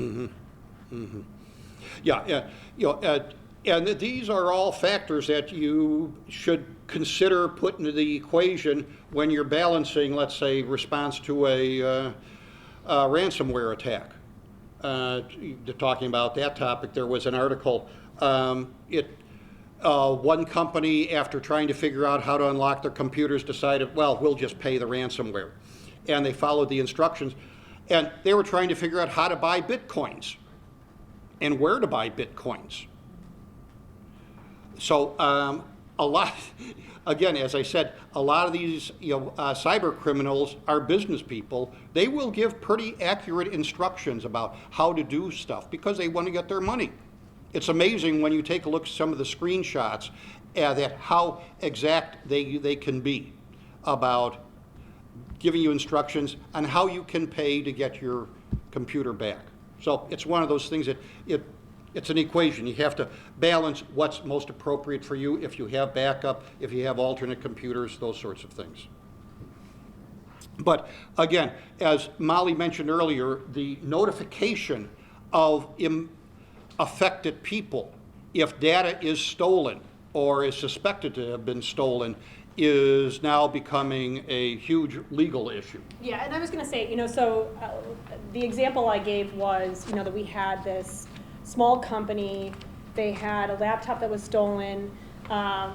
Speaker 1: Mm-hmm. Mm-hmm. Yeah. And these are all factors that you should consider put into the equation when you're balancing, let's say, response to a ransomware attack. Talking about that topic, there was an article. One company, after trying to figure out how to unlock their computers, decided, well, we'll just pay the ransomware. And they followed the instructions. And they were trying to figure out how to buy bitcoins and where to buy bitcoins. So a lot, again, as I said, a lot of these cyber criminals are business people. They will give pretty accurate instructions about how to do stuff because they want to get their money. It's amazing when you take a look at some of the screenshots that how exact they can be about giving you instructions on how you can pay to get your computer back. So it's one of those things that it's an equation. You have to balance what's most appropriate for you if you have backup, if you have alternate computers, those sorts of things. But again, as Molly mentioned earlier, the notification of affected people, if data is stolen or is suspected to have been stolen, is now becoming a huge legal issue.
Speaker 2: Yeah, and I was going to say, the example I gave was, that we had this small company, they had a laptop that was stolen.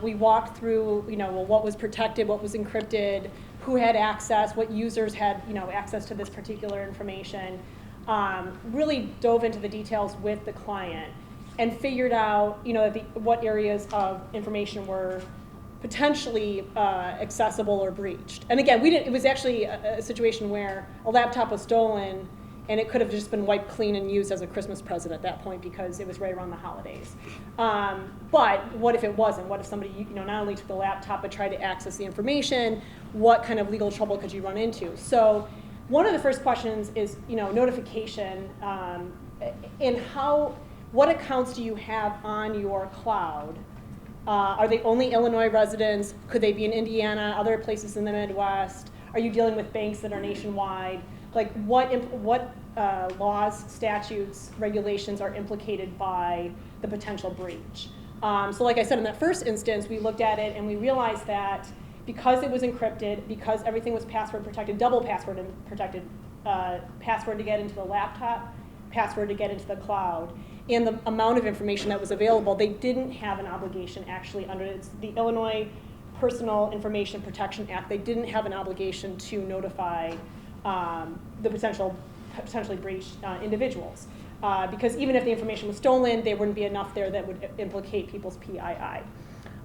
Speaker 2: We walked through, what was protected, what was encrypted, who had access, what users had, access to this particular information. Really dove into the details with the client and figured out, what areas of information were potentially accessible or breached. And again, it was actually a situation where a laptop was stolen and it could have just been wiped clean and used as a Christmas present at that point because it was right around the holidays. But what if it wasn't? What if somebody, not only took the laptop but tried to access the information? What kind of legal trouble could you run into? So one of the first questions is, notification, and what accounts do you have on your cloud? Are they only Illinois residents? Could they be in Indiana, other places in the Midwest? Are you dealing with banks that are nationwide? Like what laws, statutes, regulations are implicated by the potential breach? So like I said, in that first instance, we looked at it and we realized that because it was encrypted, because everything was password protected, double password protected, password to get into the laptop, password to get into the cloud, and the amount of information that was available, they didn't have an obligation actually under the Illinois Personal Information Protection Act, they didn't have an obligation to notify the potentially breached individuals. Because even if the information was stolen, there wouldn't be enough there that would implicate people's PII.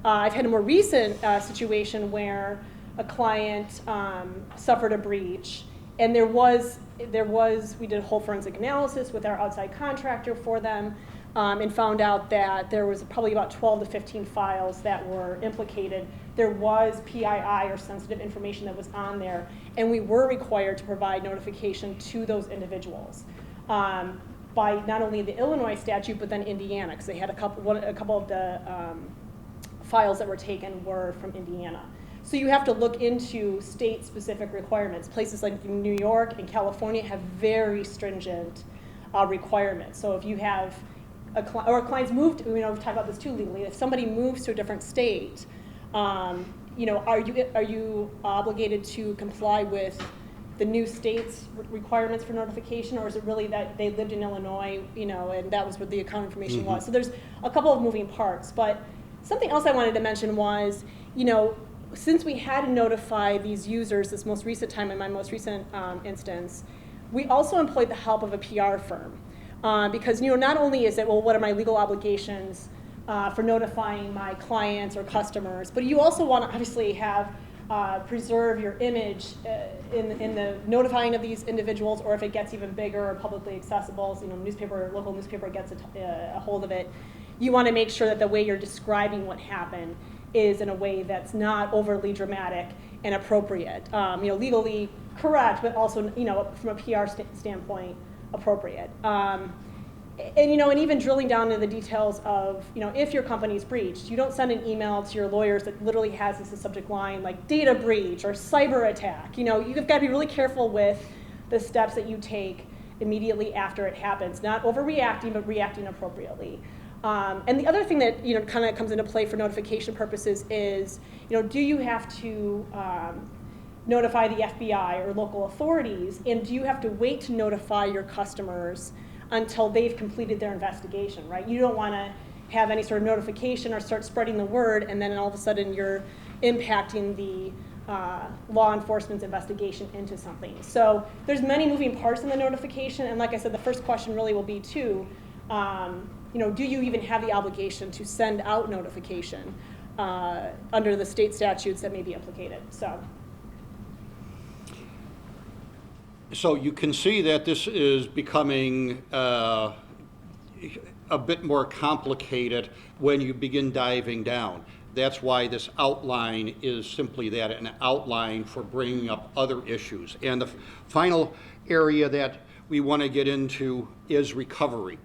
Speaker 2: I've had a more recent situation where a client suffered a breach, and we did a whole forensic analysis with our outside contractor for them, and found out that there was probably about 12 to 15 files that were implicated. There was PII or sensitive information that was on there, and we were required to provide notification to those individuals by not only the Illinois statute, but then Indiana, because they had a couple of the files that were taken were from Indiana. So you have to look into state-specific requirements. Places like New York and California have very stringent requirements. So if you have clients moved, we've talked about this too legally. If somebody moves to a different state, are you obligated to comply with the new state's requirements for notification, or is it really that they lived in Illinois, and that was what the account information was? So there's a couple of moving parts. But something else I wanted to mention was, since we had to notify these users this most recent time in my most recent instance, we also employed the help of a PR firm. Because not only is it, well, what are my legal obligations for notifying my clients or customers, but you also want to obviously have preserve your image in the notifying of these individuals, or if it gets even bigger or publicly accessible, so, local newspaper gets a hold of it, you want to make sure that the way you're describing what happened is in a way that's not overly dramatic and appropriate. Legally correct, but also, from a PR standpoint, appropriate. And even drilling down into the details of, if your company's breached, you don't send an email to your lawyers that literally has as a subject line like data breach or cyber attack. You've got to be really careful with the steps that you take immediately after it happens, not overreacting, but reacting appropriately. And the other thing that kind of comes into play for notification purposes is, do you have to notify the FBI or local authorities, and do you have to wait to notify your customers until they've completed their investigation, right? You don't want to have any sort of notification or start spreading the word, and then all of a sudden you're impacting the law enforcement's investigation into something. So there's many moving parts in the notification, and like I said, the first question really will be too, do you even have the obligation to send out notification under the state statutes that may be implicated?
Speaker 1: So you can see that this is becoming a bit more complicated when you begin diving down. That's why this outline is simply that, an outline for bringing up other issues. And the final area that we want to get into is recovery,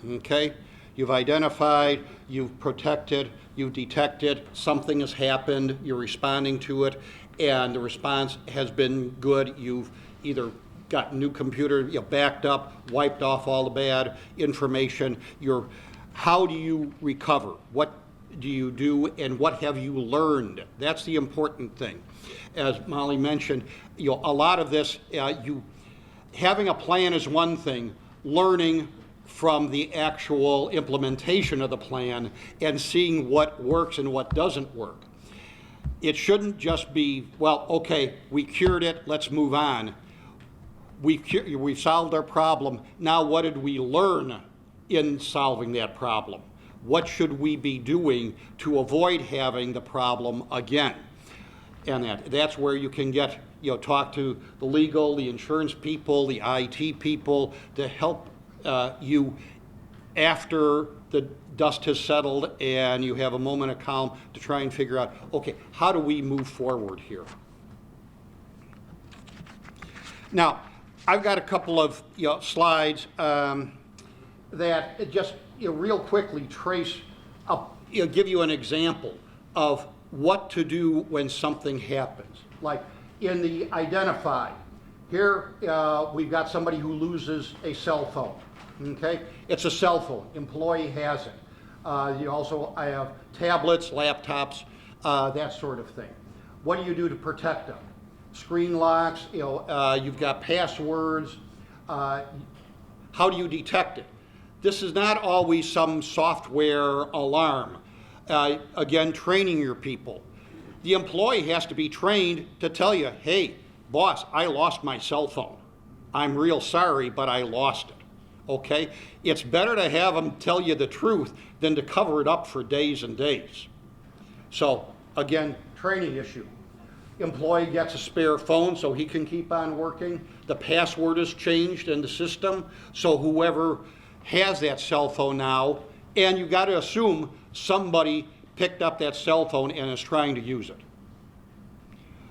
Speaker 1: okay? You've identified, you've protected, you've detected, something has happened, you're responding to it, and the response has been good. You've either got a new computer, backed up, wiped off all the bad information. How do you recover? What do you do, and what have you learned? That's the important thing. As Molly mentioned, a lot of this, having a plan is one thing, learning from the actual implementation of the plan and seeing what works and what doesn't work. It shouldn't just be, well, okay, we cured it, let's move on. We've solved our problem. Now what did we learn in solving that problem? What should we be doing to avoid having the problem again? And that's where you can get, talk to the legal, the insurance people, the IT people to help you after the dust has settled and you have a moment of calm to try and figure out, okay, how do we move forward here? Now, I've got a couple of slides that just real quickly trace up, give you an example of what to do when something happens. Like in the identify, here we've got somebody who loses a cell phone. Okay, it's a cell phone. Employee has it. I have tablets, laptops, that sort of thing. What do you do to protect them? Screen locks. You've got passwords. How do you detect it? This is not always some software alarm. Again, training your people. the employee has to be trained to tell you, hey, boss, I lost my cell phone. I'm real sorry, but I lost it. Okay? It's better to have them tell you the truth than to cover it up for days and days. So, again, training issue. Employee gets a spare phone so he can keep on working. The password is changed in the system, so whoever has that cell phone now, and you got to assume somebody picked up that cell phone and is trying to use it.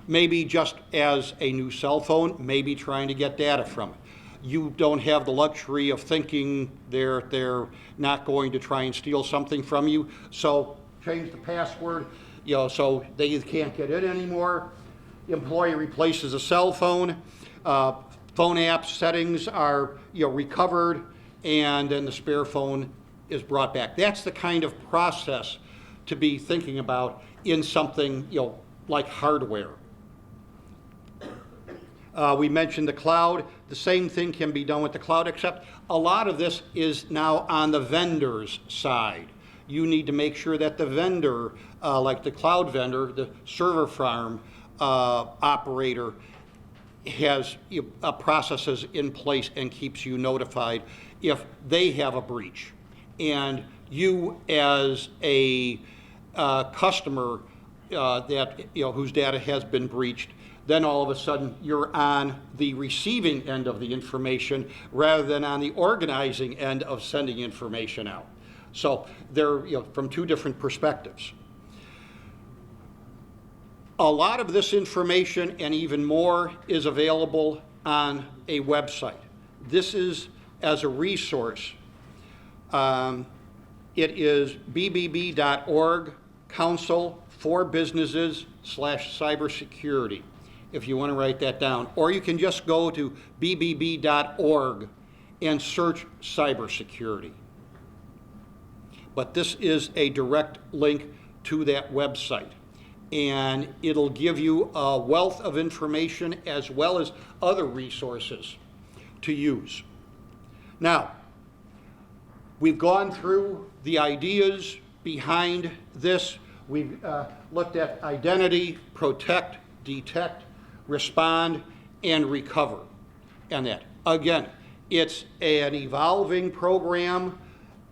Speaker 1: Maybe just as a new cell phone, maybe trying to get data from it. You don't have the luxury of thinking they're not going to try and steal something from you, so change the password, so they can't get in anymore. Employee replaces a cell phone. Phone app settings are recovered, and then the spare phone is brought back. That's the kind of process to be thinking about in something like hardware. We mentioned the cloud. The same thing can be done with the cloud, except a lot of this is now on the vendor's side. You need to make sure that the vendor, like the cloud vendor, the server farm operator, has processes in place and keeps you notified if they have a breach. And you, as a customer that whose data has been breached, then all of a sudden you're on the receiving end of the information rather than on the organizing end of sending information out. So they're from two different perspectives. A lot of this information and even more is available on a website. This is as a resource. It is bbb.org, Council for Businesses /cybersecurity, if you want to write that down. Or you can just go to bbb.org and search cybersecurity. But this is a direct link to that website. And it'll give you a wealth of information as well as other resources to use. Now, we've gone through the ideas behind this. We've looked at identity, protect, detect, respond, and recover. And that, again, it's an evolving program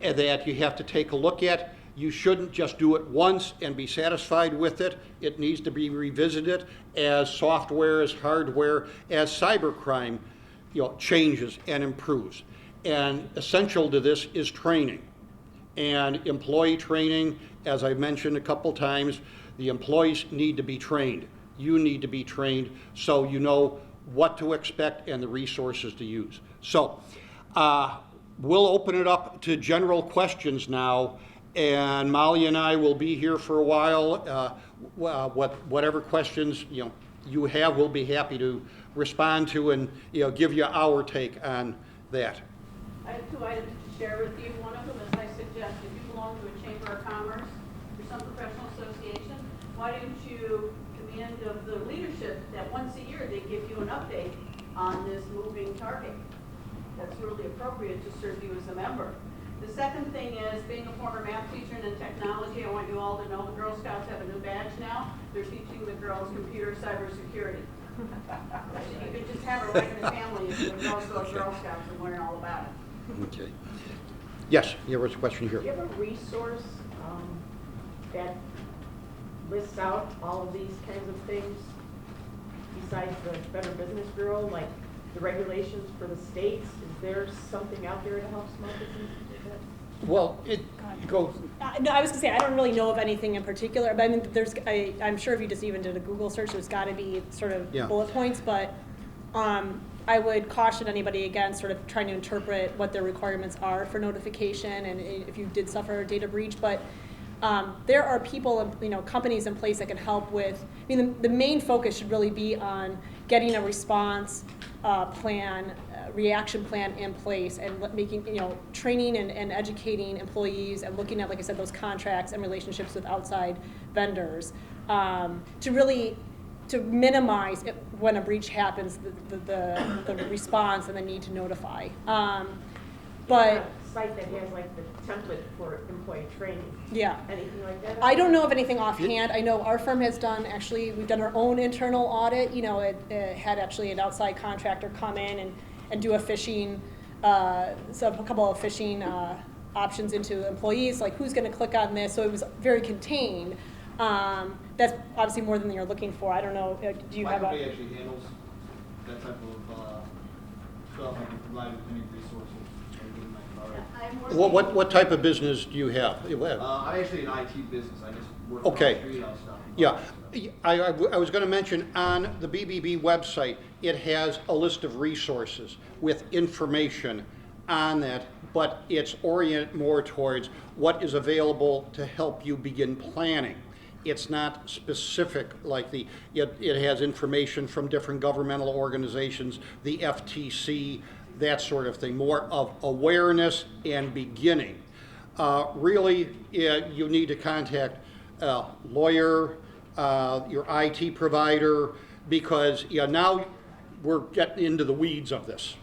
Speaker 1: that you have to take a look at. You shouldn't just do it once and be satisfied with it. It needs to be revisited as software, as hardware, as cybercrime changes and improves. And essential to this is training. And employee training, as I mentioned a couple times, the employees need to be trained. You need to be trained so you know what to expect and the resources to use. So we'll open it up to general questions now. And Molly and I will be here for a while. Whatever questions you have, we'll be happy to respond to and give you our take on that.
Speaker 4: I have two items to share with you. One of them is I suggest if you belong to a chamber of commerce or some professional association, why don't you demand of the leadership that once a year they give you an update on this moving target? That's really appropriate to serve you as a member. The second thing is, being a former math teacher and in technology, I want you all to know the Girl Scouts have a new badge now. They're teaching the girls computer cybersecurity. You could just have her right in the family if the girls go to Girl Scouts and learn all about it.
Speaker 1: Okay. Yes, there was a question here.
Speaker 8: Do you have a resource that lists out all of these kinds of things besides the Better Business Bureau, like the regulations for the states? Is there something out there to help small businesses do that?
Speaker 1: Well, it goes.
Speaker 2: No, I was gonna say, I don't really know of anything in particular, but I mean, I'm sure if you just even did a Google search, there's gotta be sort of bullet points, but I would caution anybody against sort of trying to interpret what their requirements are for notification and if you did suffer a data breach, but there are people, companies in place that can help with, the main focus should really be on getting a response plan, reaction plan in place and making, training and educating employees and looking at, like I said, those contracts and relationships with outside vendors to minimize it when a breach happens, the response and the need to notify. But
Speaker 8: site that has like the template for employee training?
Speaker 2: Yeah.
Speaker 8: Anything like that?
Speaker 2: I don't know of anything offhand. I know our firm has done, actually, we've done our own internal audit. You know, it had actually an outside contractor come in and do a phishing, so a couple of phishing options into employees, like who's going to click on this. So it was very contained. That's obviously more than you're looking for. I don't know. Do you
Speaker 9: My
Speaker 2: have
Speaker 9: company
Speaker 2: a?
Speaker 9: actually handles that type of stuff. I can provide with any resources. and give them my card.
Speaker 4: I'm working.
Speaker 1: What type of business do you have?
Speaker 9: I'm actually an IT business. I just work
Speaker 1: Okay.
Speaker 9: on the street on stuff.
Speaker 1: Yeah, I was going to mention on the BBB website, it has a list of resources with information on that, but it's oriented more towards what is available to help you begin planning. It's not specific like it has information from different governmental organizations, the FTC, that sort of thing, more of awareness and beginning. Really, you need to contact a lawyer, your IT provider, because now we're getting into the weeds of this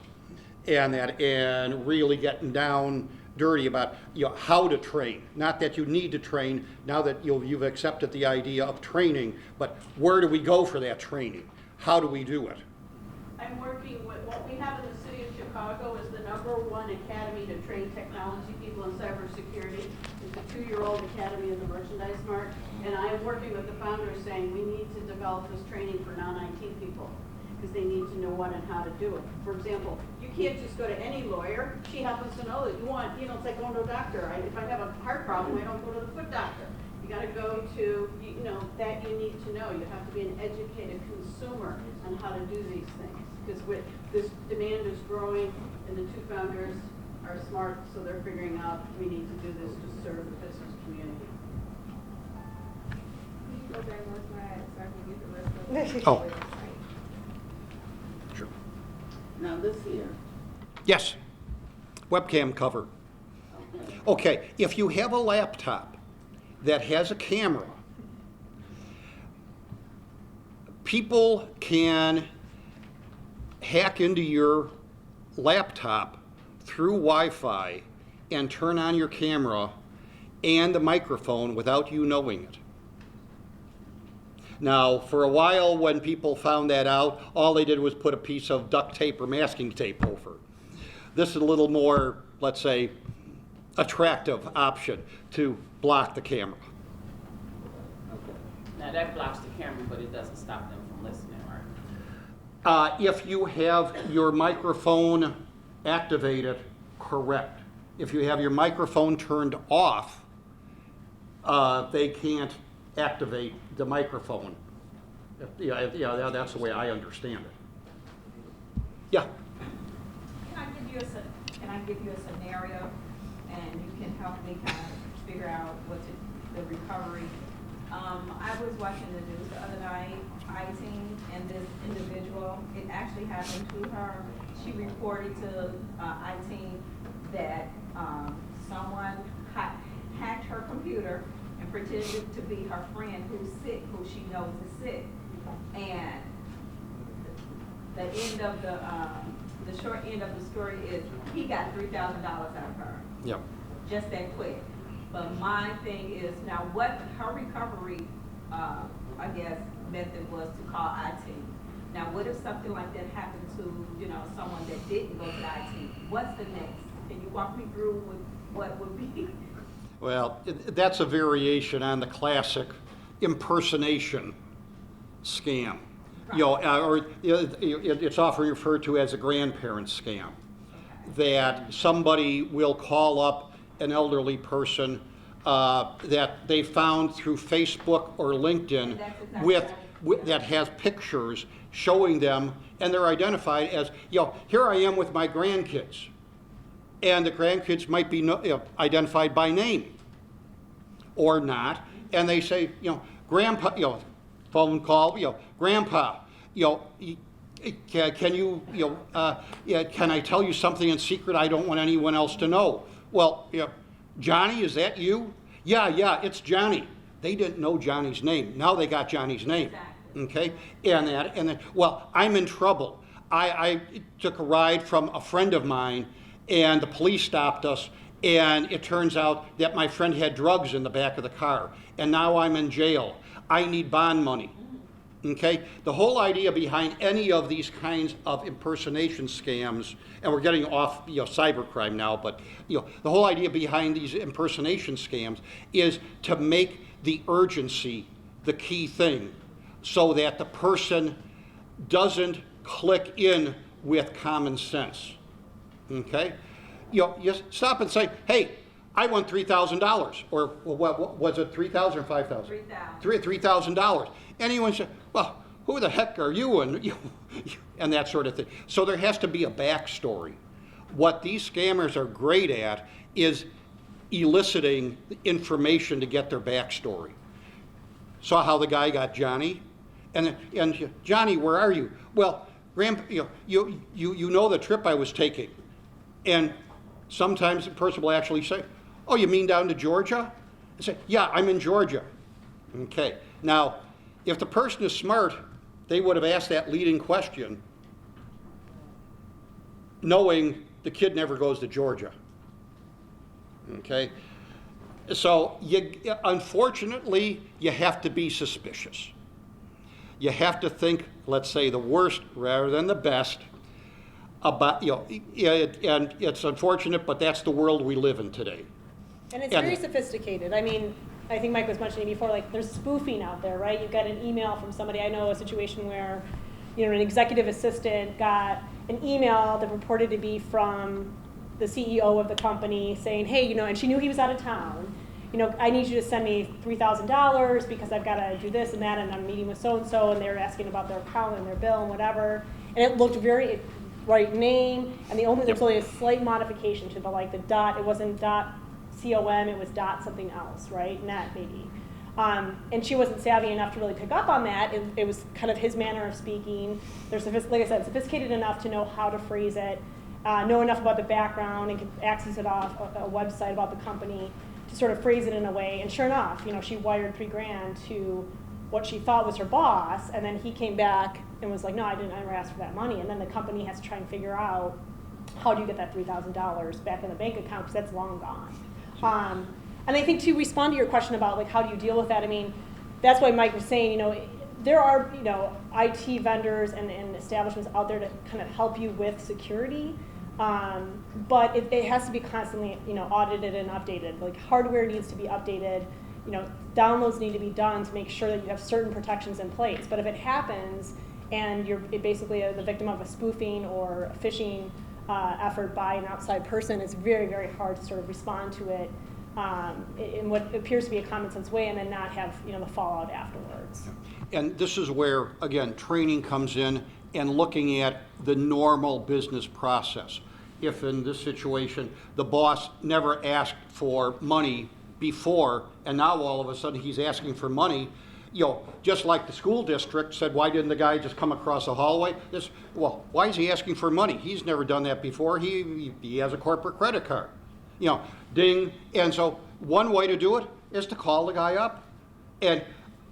Speaker 1: and really getting down dirty about how to train. Not that you need to train now that you've accepted the idea of training, but where do we go for that training? How do we do it?
Speaker 4: I'm working with, what we have in the city of Chicago is the #1 academy to train technology people in cybersecurity. It's a 2-year-old academy in the Merchandise Mart. And I am working with the founders saying we need to develop this training for non-IT people because they need to know what and how to do it. For example, you can't just go to any lawyer. She happens to know that you want, it's like going to a doctor. If I have a heart problem, I don't go to the foot doctor. You got to go to, that you need to know. You have to be an educated consumer on how to do these things. Because with this demand is growing, and the two founders are smart, so they're figuring out we need to do this to serve the business community.
Speaker 10: Go back one slide so I can get the rest of the
Speaker 1: Oh.
Speaker 10: website.
Speaker 1: Sure.
Speaker 11: Now this here,
Speaker 1: Yes, webcam cover. Okay, if you have a laptop that has a camera, people can hack into your laptop through Wi-Fi and turn on your camera and the microphone without you knowing it. Now, for a while when people found that out, all they did was put a piece of duct tape or masking tape over. This is a little more, let's say, attractive option to block the camera.
Speaker 11: now that blocks the camera, but it doesn't stop them from listening, right?
Speaker 1: If you have your microphone activated, correct. If you have your microphone turned off, they can't activate the microphone. Yeah, that's the way I understand it. Yeah.
Speaker 12: Can I give you a scenario, and you can help me kind of figure out the recovery. I was watching the news the other night, I-team, and this individual, it actually happened to her. She reported to I-team that someone hacked her computer and pretended to be her friend who's sick, who she knows is sick. And the end of the short end of the story is he got $3,000 out of her.
Speaker 1: Yep.
Speaker 12: Just that quick. But my thing is now what her recovery, I guess, method was to call IT. Now, what if something like that happened to, someone that didn't go to IT? What's the next? Can you walk me through what would be?
Speaker 1: Well, that's a variation on the classic impersonation scam. It's often referred to as a grandparent scam. That somebody will call up an elderly person that they found through Facebook or LinkedIn that has pictures showing them, and they're identified as, here I am with my grandkids. And the grandkids might be identified by name or not, and they say, Grandpa, phone call, Grandpa, can you, can I tell you something in secret I don't want anyone else to know? Well, Johnny, is that you? Yeah, it's Johnny. They didn't know Johnny's name. Now they got Johnny's name. Okay, and then, well, I'm in trouble. I took a ride from a friend of mine, and the police stopped us, and it turns out that my friend had drugs in the back of the car, and now I'm in jail. I need bond money. Okay? The whole idea behind any of these kinds of impersonation scams, and we're getting off cybercrime now, but the whole idea behind these impersonation scams is to make the urgency the key thing, so that the person doesn't click in with common sense. Okay? You stop and say, hey, I want $3,000, or what was it, $3,000 or $5,000? $3,000. Anyone say, well, who the heck are you? And that sort of thing. So there has to be a backstory. What these scammers are great at is eliciting information to get their backstory. Saw how the guy got Johnny, and Johnny, where are you? Well, you know the trip I was taking, and sometimes the person will actually say, oh, you mean down to Georgia? I say, yeah, I'm in Georgia. Okay. Now, if the person is smart, they would have asked that leading question, knowing the kid never goes to Georgia. Okay? So, unfortunately, you have to be suspicious. You have to think, let's say, the worst rather than the best about, and it's unfortunate, but that's the world we live in today.
Speaker 2: And it's very sophisticated. I mean, I think Mike was mentioning before, like, there's spoofing out there, right? You've got an email from somebody. I know a situation where, an executive assistant got an email that purported to be from the CEO of the company saying, hey, and she knew he was out of town. I need you to send me $3,000 because I've got to do this and that, and I'm meeting with so-and-so, and they were asking about their account and their bill and whatever. And it looked very right name, and there was only a slight modification to the dot. It wasn't .com, it was something else, right? Net maybe. And she wasn't savvy enough to really pick up on that. It was kind of his manner of speaking. They're, like I said, sophisticated enough to know how to phrase it, know enough about the background, and can access it off a website about the company to sort of phrase it in a way. And sure enough, she wired $3,000 to what she thought was her boss, and then he came back and was like, no, I never asked for that money. And then the company has to try and figure out, how do you get that $3,000 back in the bank account, because that's long gone. And I think to respond to your question about how do you deal with that, I mean, that's why Mike was saying, there are, IT vendors and establishments out there to kind of help you with security, but it has to be constantly, audited and updated. Like, hardware needs to be updated, downloads need to be done to make sure that you have certain protections in place. But if it happens and you're basically the victim of a spoofing or a phishing effort by an outside person, it's very, very hard to sort of respond to it in what appears to be a common sense way, and then not have the fallout afterwards.
Speaker 1: And this is where, again, training comes in, and looking at the normal business process. If in this situation the boss never asked for money before, and now all of a sudden he's asking for money, just like the school district said, why didn't the guy just come across the hallway? Well, why is he asking for money? He's never done that before. He has a corporate credit card. Ding. And so one way to do it is to call the guy up. And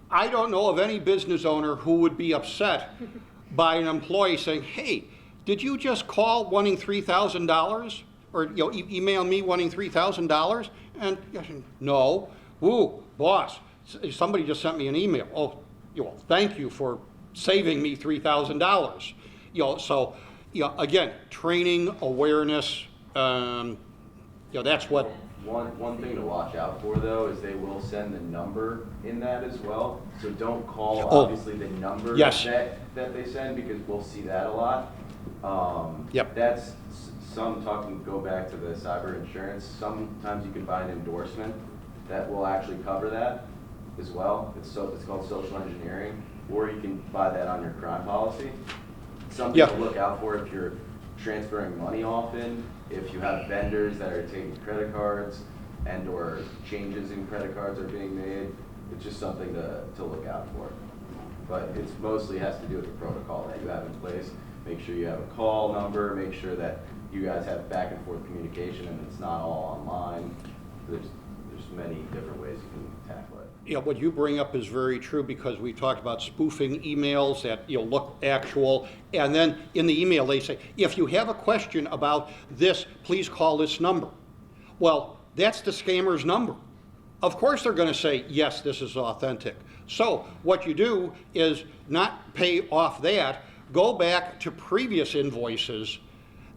Speaker 1: I don't know of any business owner who would be upset by an employee saying, hey, did you just call wanting $3,000? Or email me wanting $3,000? And no. Ooh, boss, somebody just sent me an email. Oh, thank you for saving me $3,000. So again, training, awareness, that's what.
Speaker 5: One thing to watch out for, though, is they will send the number in that as well. So don't call, obviously, the number that they send, because we'll see that a lot. That's go back to the cyber insurance. Sometimes you can buy an endorsement that will actually cover that as well. It's called social engineering, or you can buy that on your crime policy. Something to look out for if you're transferring money often, if you have vendors that are taking credit cards and or changes in credit cards are being made. It's just something to look out for. But it's mostly has to do with the protocol that you have in place. Make sure you have a call number, make sure that you guys have back and forth communication and it's not all online. There's many different ways you can tackle it.
Speaker 1: what you bring up is very true, because we talked about spoofing emails that look actual, and then in the email they say, if you have a question about this, please call this number. Well, that's the scammer's number. Of course they're going to say, yes, this is authentic. So what you do is not pay off that, go back to previous invoices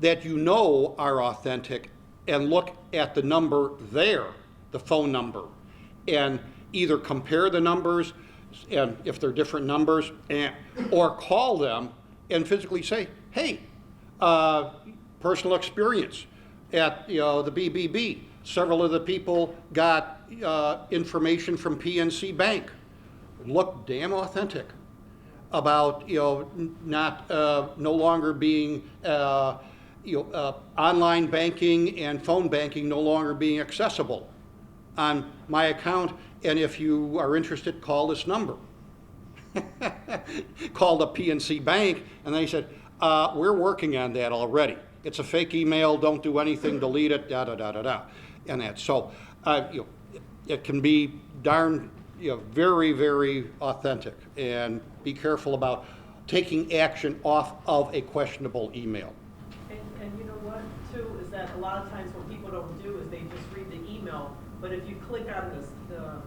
Speaker 1: that you know are authentic and look at the number there, the phone number, and either compare the numbers, and if they're different numbers, or call them and physically say, hey, personal experience at the BBB. Several of the people got information from PNC Bank. Look damn authentic about not no longer being online banking and phone banking no longer being accessible on my account, and if you are interested, call this number. Called up PNC Bank, and they said, we're working on that already. It's a fake email, don't do anything, delete it, da-da-da-da-da, and that. So, it can be darn, very, very authentic, and be careful about taking action off of a questionable email.
Speaker 3: And you know what, too, is that a lot of times what people don't do is they just read the email, but if you click on the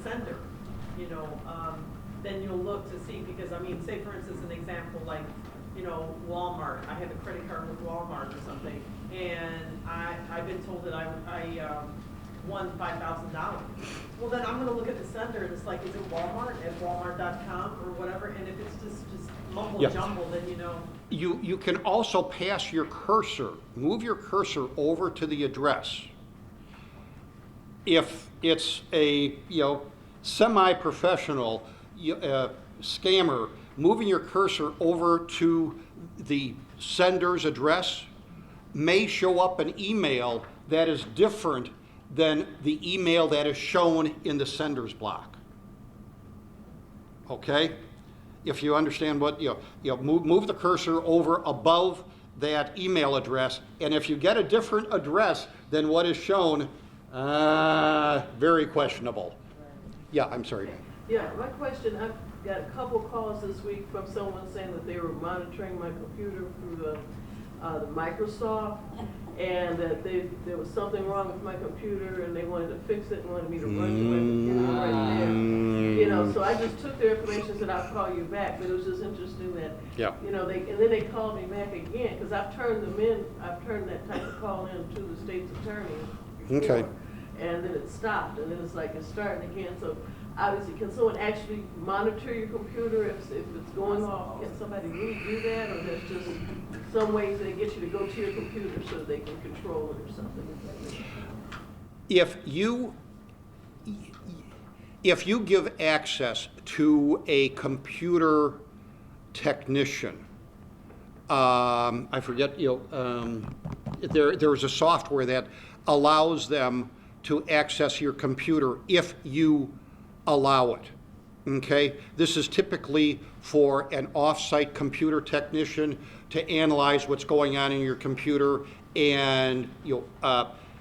Speaker 3: sender, then you'll look to see, because, I mean, say for instance, an example like, Walmart. I have a credit card with Walmart or something, and I've been told that I won $5,000. Well, then I'm going to look at the sender, and it's like, is it Walmart at walmart.com or whatever? And if it's just mumble jumble, then
Speaker 1: You can also pass your cursor, move your cursor over to the address. If it's a semi-professional scammer, moving your cursor over to the sender's address may show up an email that is different than the email that is shown in the sender's block. Okay? If you understand what, move the cursor over above that email address, and if you get a different address than what is shown, very questionable. Yeah, I'm sorry.
Speaker 13: Yeah, my question, I've got a couple calls this week from someone saying that they were monitoring my computer through the Microsoft, and that there was something wrong with my computer, and they wanted to fix it and wanted me to run to my computer right there. So I just took their information and said, I'll call you back, but it was just interesting that, and then they called me back again, because I've turned that type of call in to the state's attorney before,
Speaker 1: Okay.
Speaker 13: and then it stopped, and then it's like it's starting again. So obviously, can someone actually monitor your computer if it's going off? Can somebody really do that, or there's just some ways they get you to go to your computer so that they can control it or something?
Speaker 1: If you give access to a computer technician, I forget, there's a software that allows them to access your computer if you allow it. Okay? This is typically for an off-site computer technician to analyze what's going on in your computer and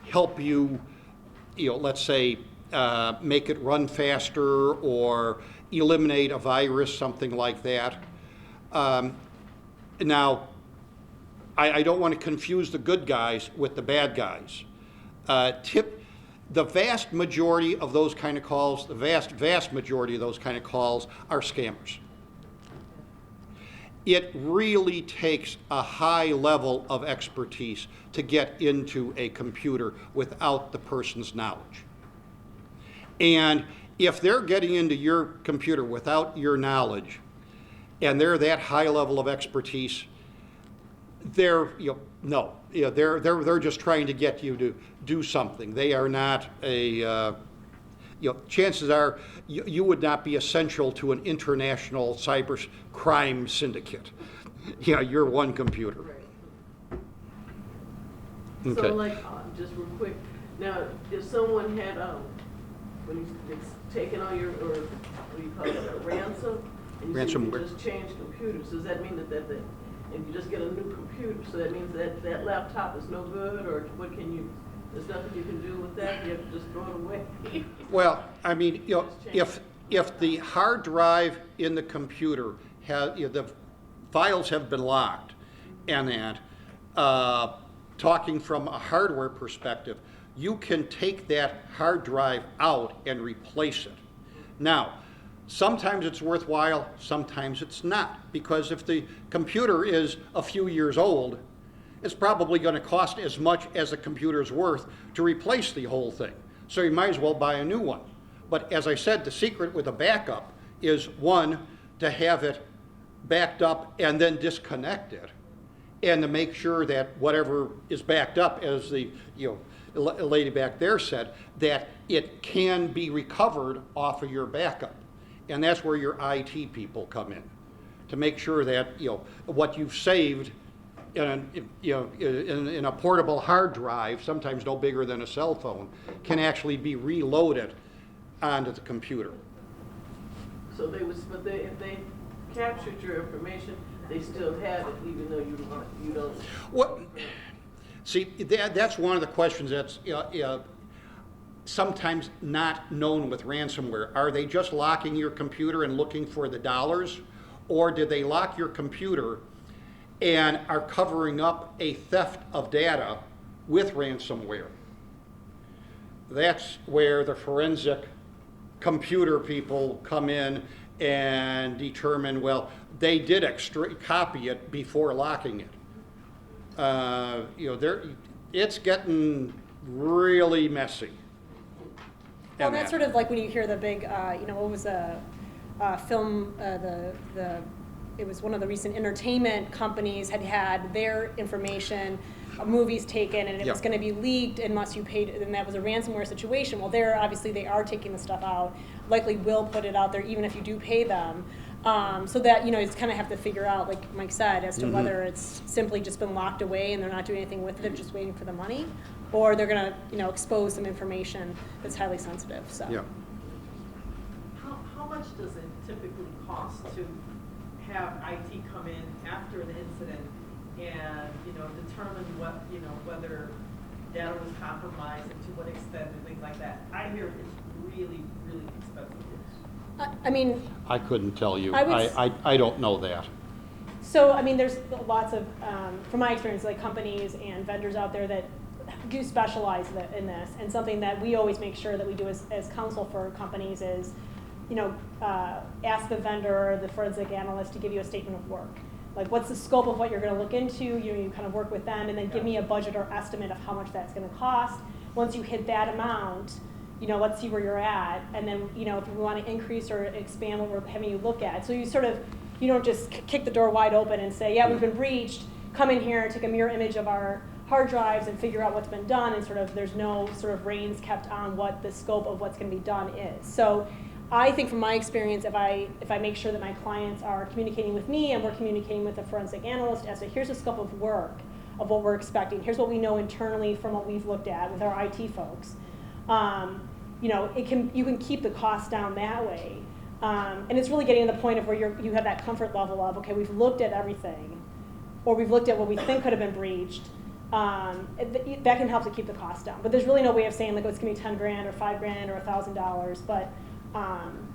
Speaker 1: help you, let's say, make it run faster or eliminate a virus, something like that. Now, I don't want to confuse the good guys with the bad guys. The vast majority of those kind of calls, the vast majority of those kind of calls are scammers. It really takes a high level of expertise to get into a computer without the person's knowledge. And if they're getting into your computer without your knowledge, and they're that high level of expertise, they're just trying to get you to do something. They are not chances are you would not be essential to an international cyber crime syndicate. You're one computer.
Speaker 13: Right.
Speaker 1: Okay.
Speaker 13: So like, just real quick, now if someone had, when it's taken on your, or what do you call it, a ransom, and you said you just change computers, does that mean that and you just get a new computer, so that means that laptop is no good, or what can you There's nothing you can do with that, you have to just throw it away.
Speaker 1: Well, I mean, if the hard drive in the computer has, the files have been locked, and that, talking from a hardware perspective, you can take that hard drive out and replace it. Now, sometimes it's worthwhile, sometimes it's not, because if the computer is a few years old, it's probably going to cost as much as the computer's worth to replace the whole thing. So you might as well buy a new one. But as I said, the secret with a backup is, one, to have it backed up and then disconnect it, and to make sure that whatever is backed up, as the lady back there said, that it can be recovered off of your backup. And that's where your IT people come in, to make sure that what you've saved in a portable hard drive, sometimes no bigger than a cell phone, can actually be reloaded onto the computer.
Speaker 13: So if they captured your information, they still have it, even though you don't.
Speaker 1: What? See, that's one of the questions that's sometimes not known with ransomware. Are they just locking your computer and looking for the dollars, or did they lock your computer and are covering up a theft of data with ransomware? That's where the forensic computer people come in and determine, well, they did copy it before locking it. It's getting really messy.
Speaker 2: Well, that's sort of like when you hear the big, what was a film, it was one of the recent entertainment companies had their information, movies taken, and it was going to be leaked unless you paid, and that was a ransomware situation. Well, they are taking the stuff out, likely will put it out there even if you do pay them. So that, it's kind of have to figure out, like Mike said, as to whether it's simply just been locked away and they're not doing anything with it, they're just waiting for the money, or they're going to, expose some information that's highly sensitive. So.
Speaker 1: Yeah.
Speaker 3: How much does it typically cost to have IT come in after the incident and, determine whether data was compromised and to what extent and things like that? I hear it's really, really expensive.
Speaker 1: I couldn't tell you. I don't know that.
Speaker 2: So, there's lots of, from my experience, like companies and vendors out there that do specialize in this, and something that we always make sure that we do as counsel for companies is, ask the vendor or the forensic analyst to give you a statement of work. Like, what's the scope of what you're going to look into? You kind of work with them, and then give me a budget or estimate of how much that's going to cost. Once you hit that amount, let's see where you're at, and then, if we want to increase or expand what we're having you look at. So you don't just kick the door wide open and say, yeah, we've been breached, come in here and take a mirror image of our hard drives and figure out what's been done, and there's no reins kept on what the scope of what's going to be done is. So I think from my experience, if I make sure that my clients are communicating with me and we're communicating with a forensic analyst as to here's the scope of work of what we're expecting, here's what we know internally from what we've looked at with our IT folks, you can keep the cost down that way. And it's really getting to the point of where you have that comfort level of, okay, we've looked at everything, or we've looked at what we think could have been breached. That can help to keep the cost down. But there's really no way of saying, like, oh, it's going to be $10,000 or $5,000 or $1,000. But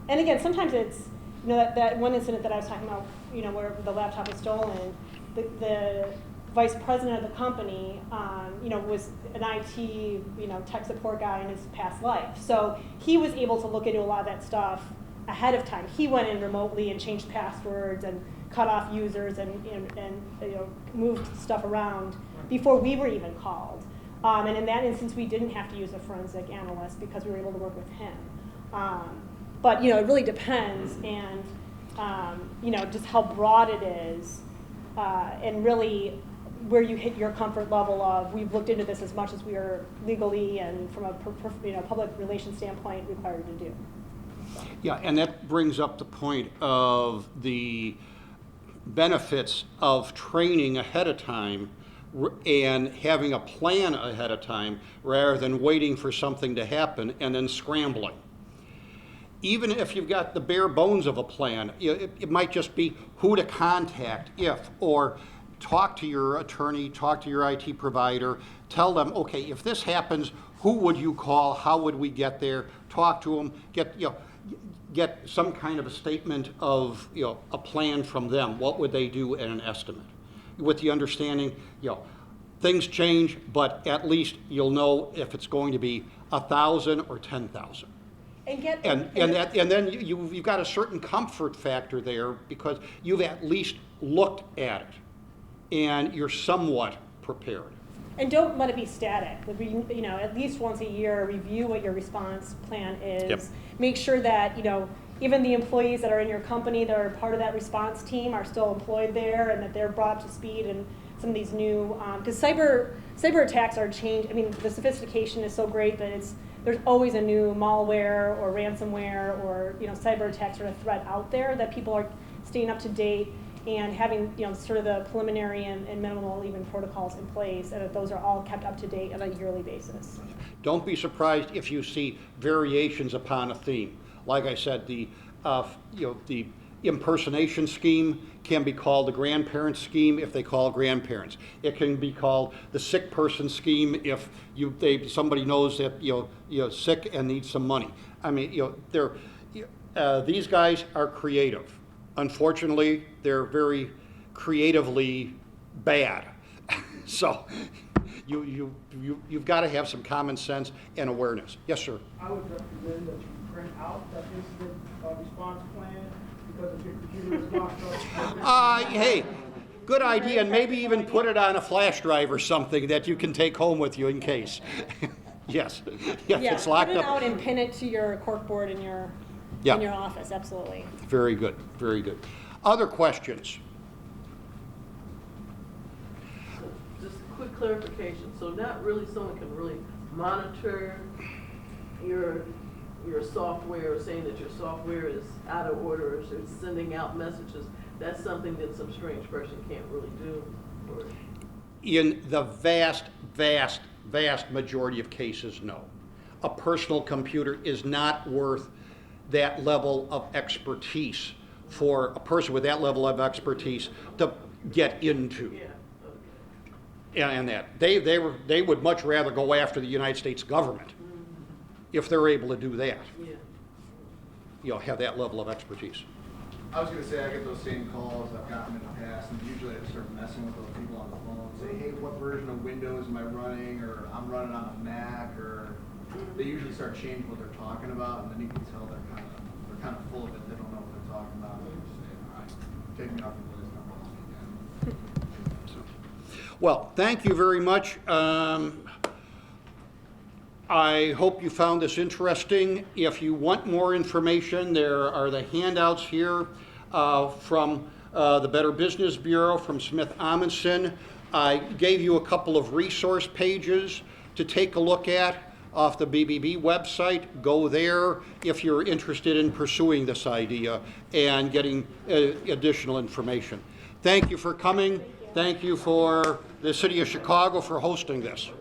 Speaker 2: and again, sometimes it's that one incident that I was talking about, where the laptop was stolen. The vice president of the company, was an IT, tech support guy in his past life. So he was able to look into a lot of that stuff ahead of time. He went in remotely and changed passwords and cut off users and moved stuff around before we were even called. And in that instance, we didn't have to use a forensic analyst because we were able to work with him. But it really depends, and just how broad it is, and really where you hit your comfort level of, we've looked into this as much as we are legally and from a public relations standpoint required to do.
Speaker 1: Yeah, and that brings up the point of the benefits of training ahead of time and having a plan ahead of time rather than waiting for something to happen and then scrambling. Even if you've got the bare bones of a plan, it might just be who to contact if, or talk to your attorney, talk to your IT provider, tell them, okay, if this happens, who would you call? How would we get there? Talk to them, get some kind of a statement of, a plan from them. What would they do and an estimate? With the understanding, things change, but at least you'll know if it's going to be 1,000 or 10,000. And then you've got a certain comfort factor there because you've at least looked at it and you're somewhat prepared.
Speaker 2: And don't let it be static. At least once a year, review what your response plan is.
Speaker 1: Yep.
Speaker 2: Make sure that, even the employees that are in your company that are part of that response team are still employed there and that they're brought to speed and some of these new, because cyber attacks are changed. I mean, the sophistication is so great that there's always a new malware or ransomware or cyber attacks or a threat out there that people are staying up to date and having sort of the preliminary and minimal even protocols in place, and that those are all kept up to date on a yearly basis.
Speaker 1: Don't be surprised if you see variations upon a theme. Like I said, the impersonation scheme can be called the grandparent scheme if they call grandparents. It can be called the sick person scheme if somebody knows that you're sick and needs some money. I mean, these guys are creative. Unfortunately, they're very creatively bad. So you've got to have some common sense and awareness. Yes, sir.
Speaker 14: I would recommend that you print out that incident response plan because if your computer is locked up.
Speaker 1: Hey, good idea, and maybe even put it on a flash drive or something that you can take home with you in case. Yes. Yeah,
Speaker 2: Yeah,
Speaker 1: it's locked
Speaker 2: print it
Speaker 1: up.
Speaker 2: out and pin it to your corkboard in your office. Absolutely.
Speaker 1: Very good. Very good. Other questions?
Speaker 13: Just a quick clarification. So not really someone can really monitor your software, saying that your software is out of order or it's sending out messages. That's something that some strange person can't really do. Or...
Speaker 1: In the vast, vast, vast majority of cases, no. A personal computer is not worth that level of expertise for a person with that level of expertise to get into.
Speaker 13: Yeah.
Speaker 1: And that they would much rather go after the United States government if they're able to do that.
Speaker 13: Yeah.
Speaker 1: Have that level of expertise.
Speaker 9: I was going to say, I get those same calls, I've gotten in the past, and usually I just start messing with those people on the phone, say, hey, what version of Windows am I running, or I'm running on a Mac, or they usually start changing what they're talking about, and then you can tell they're kind of full of it, they don't know what they're talking about, and they just say, all right, take me off your list, I'm calling you again.
Speaker 1: Well, thank you very much. I hope you found this interesting. If you want more information, there are the handouts here from the Better Business Bureau, from Smith Amundsen. I gave you a couple of resource pages to take a look at off the BBB website. Go there if you're interested in pursuing this idea and getting additional information. Thank you for coming. Thank you for the City of Chicago for hosting this.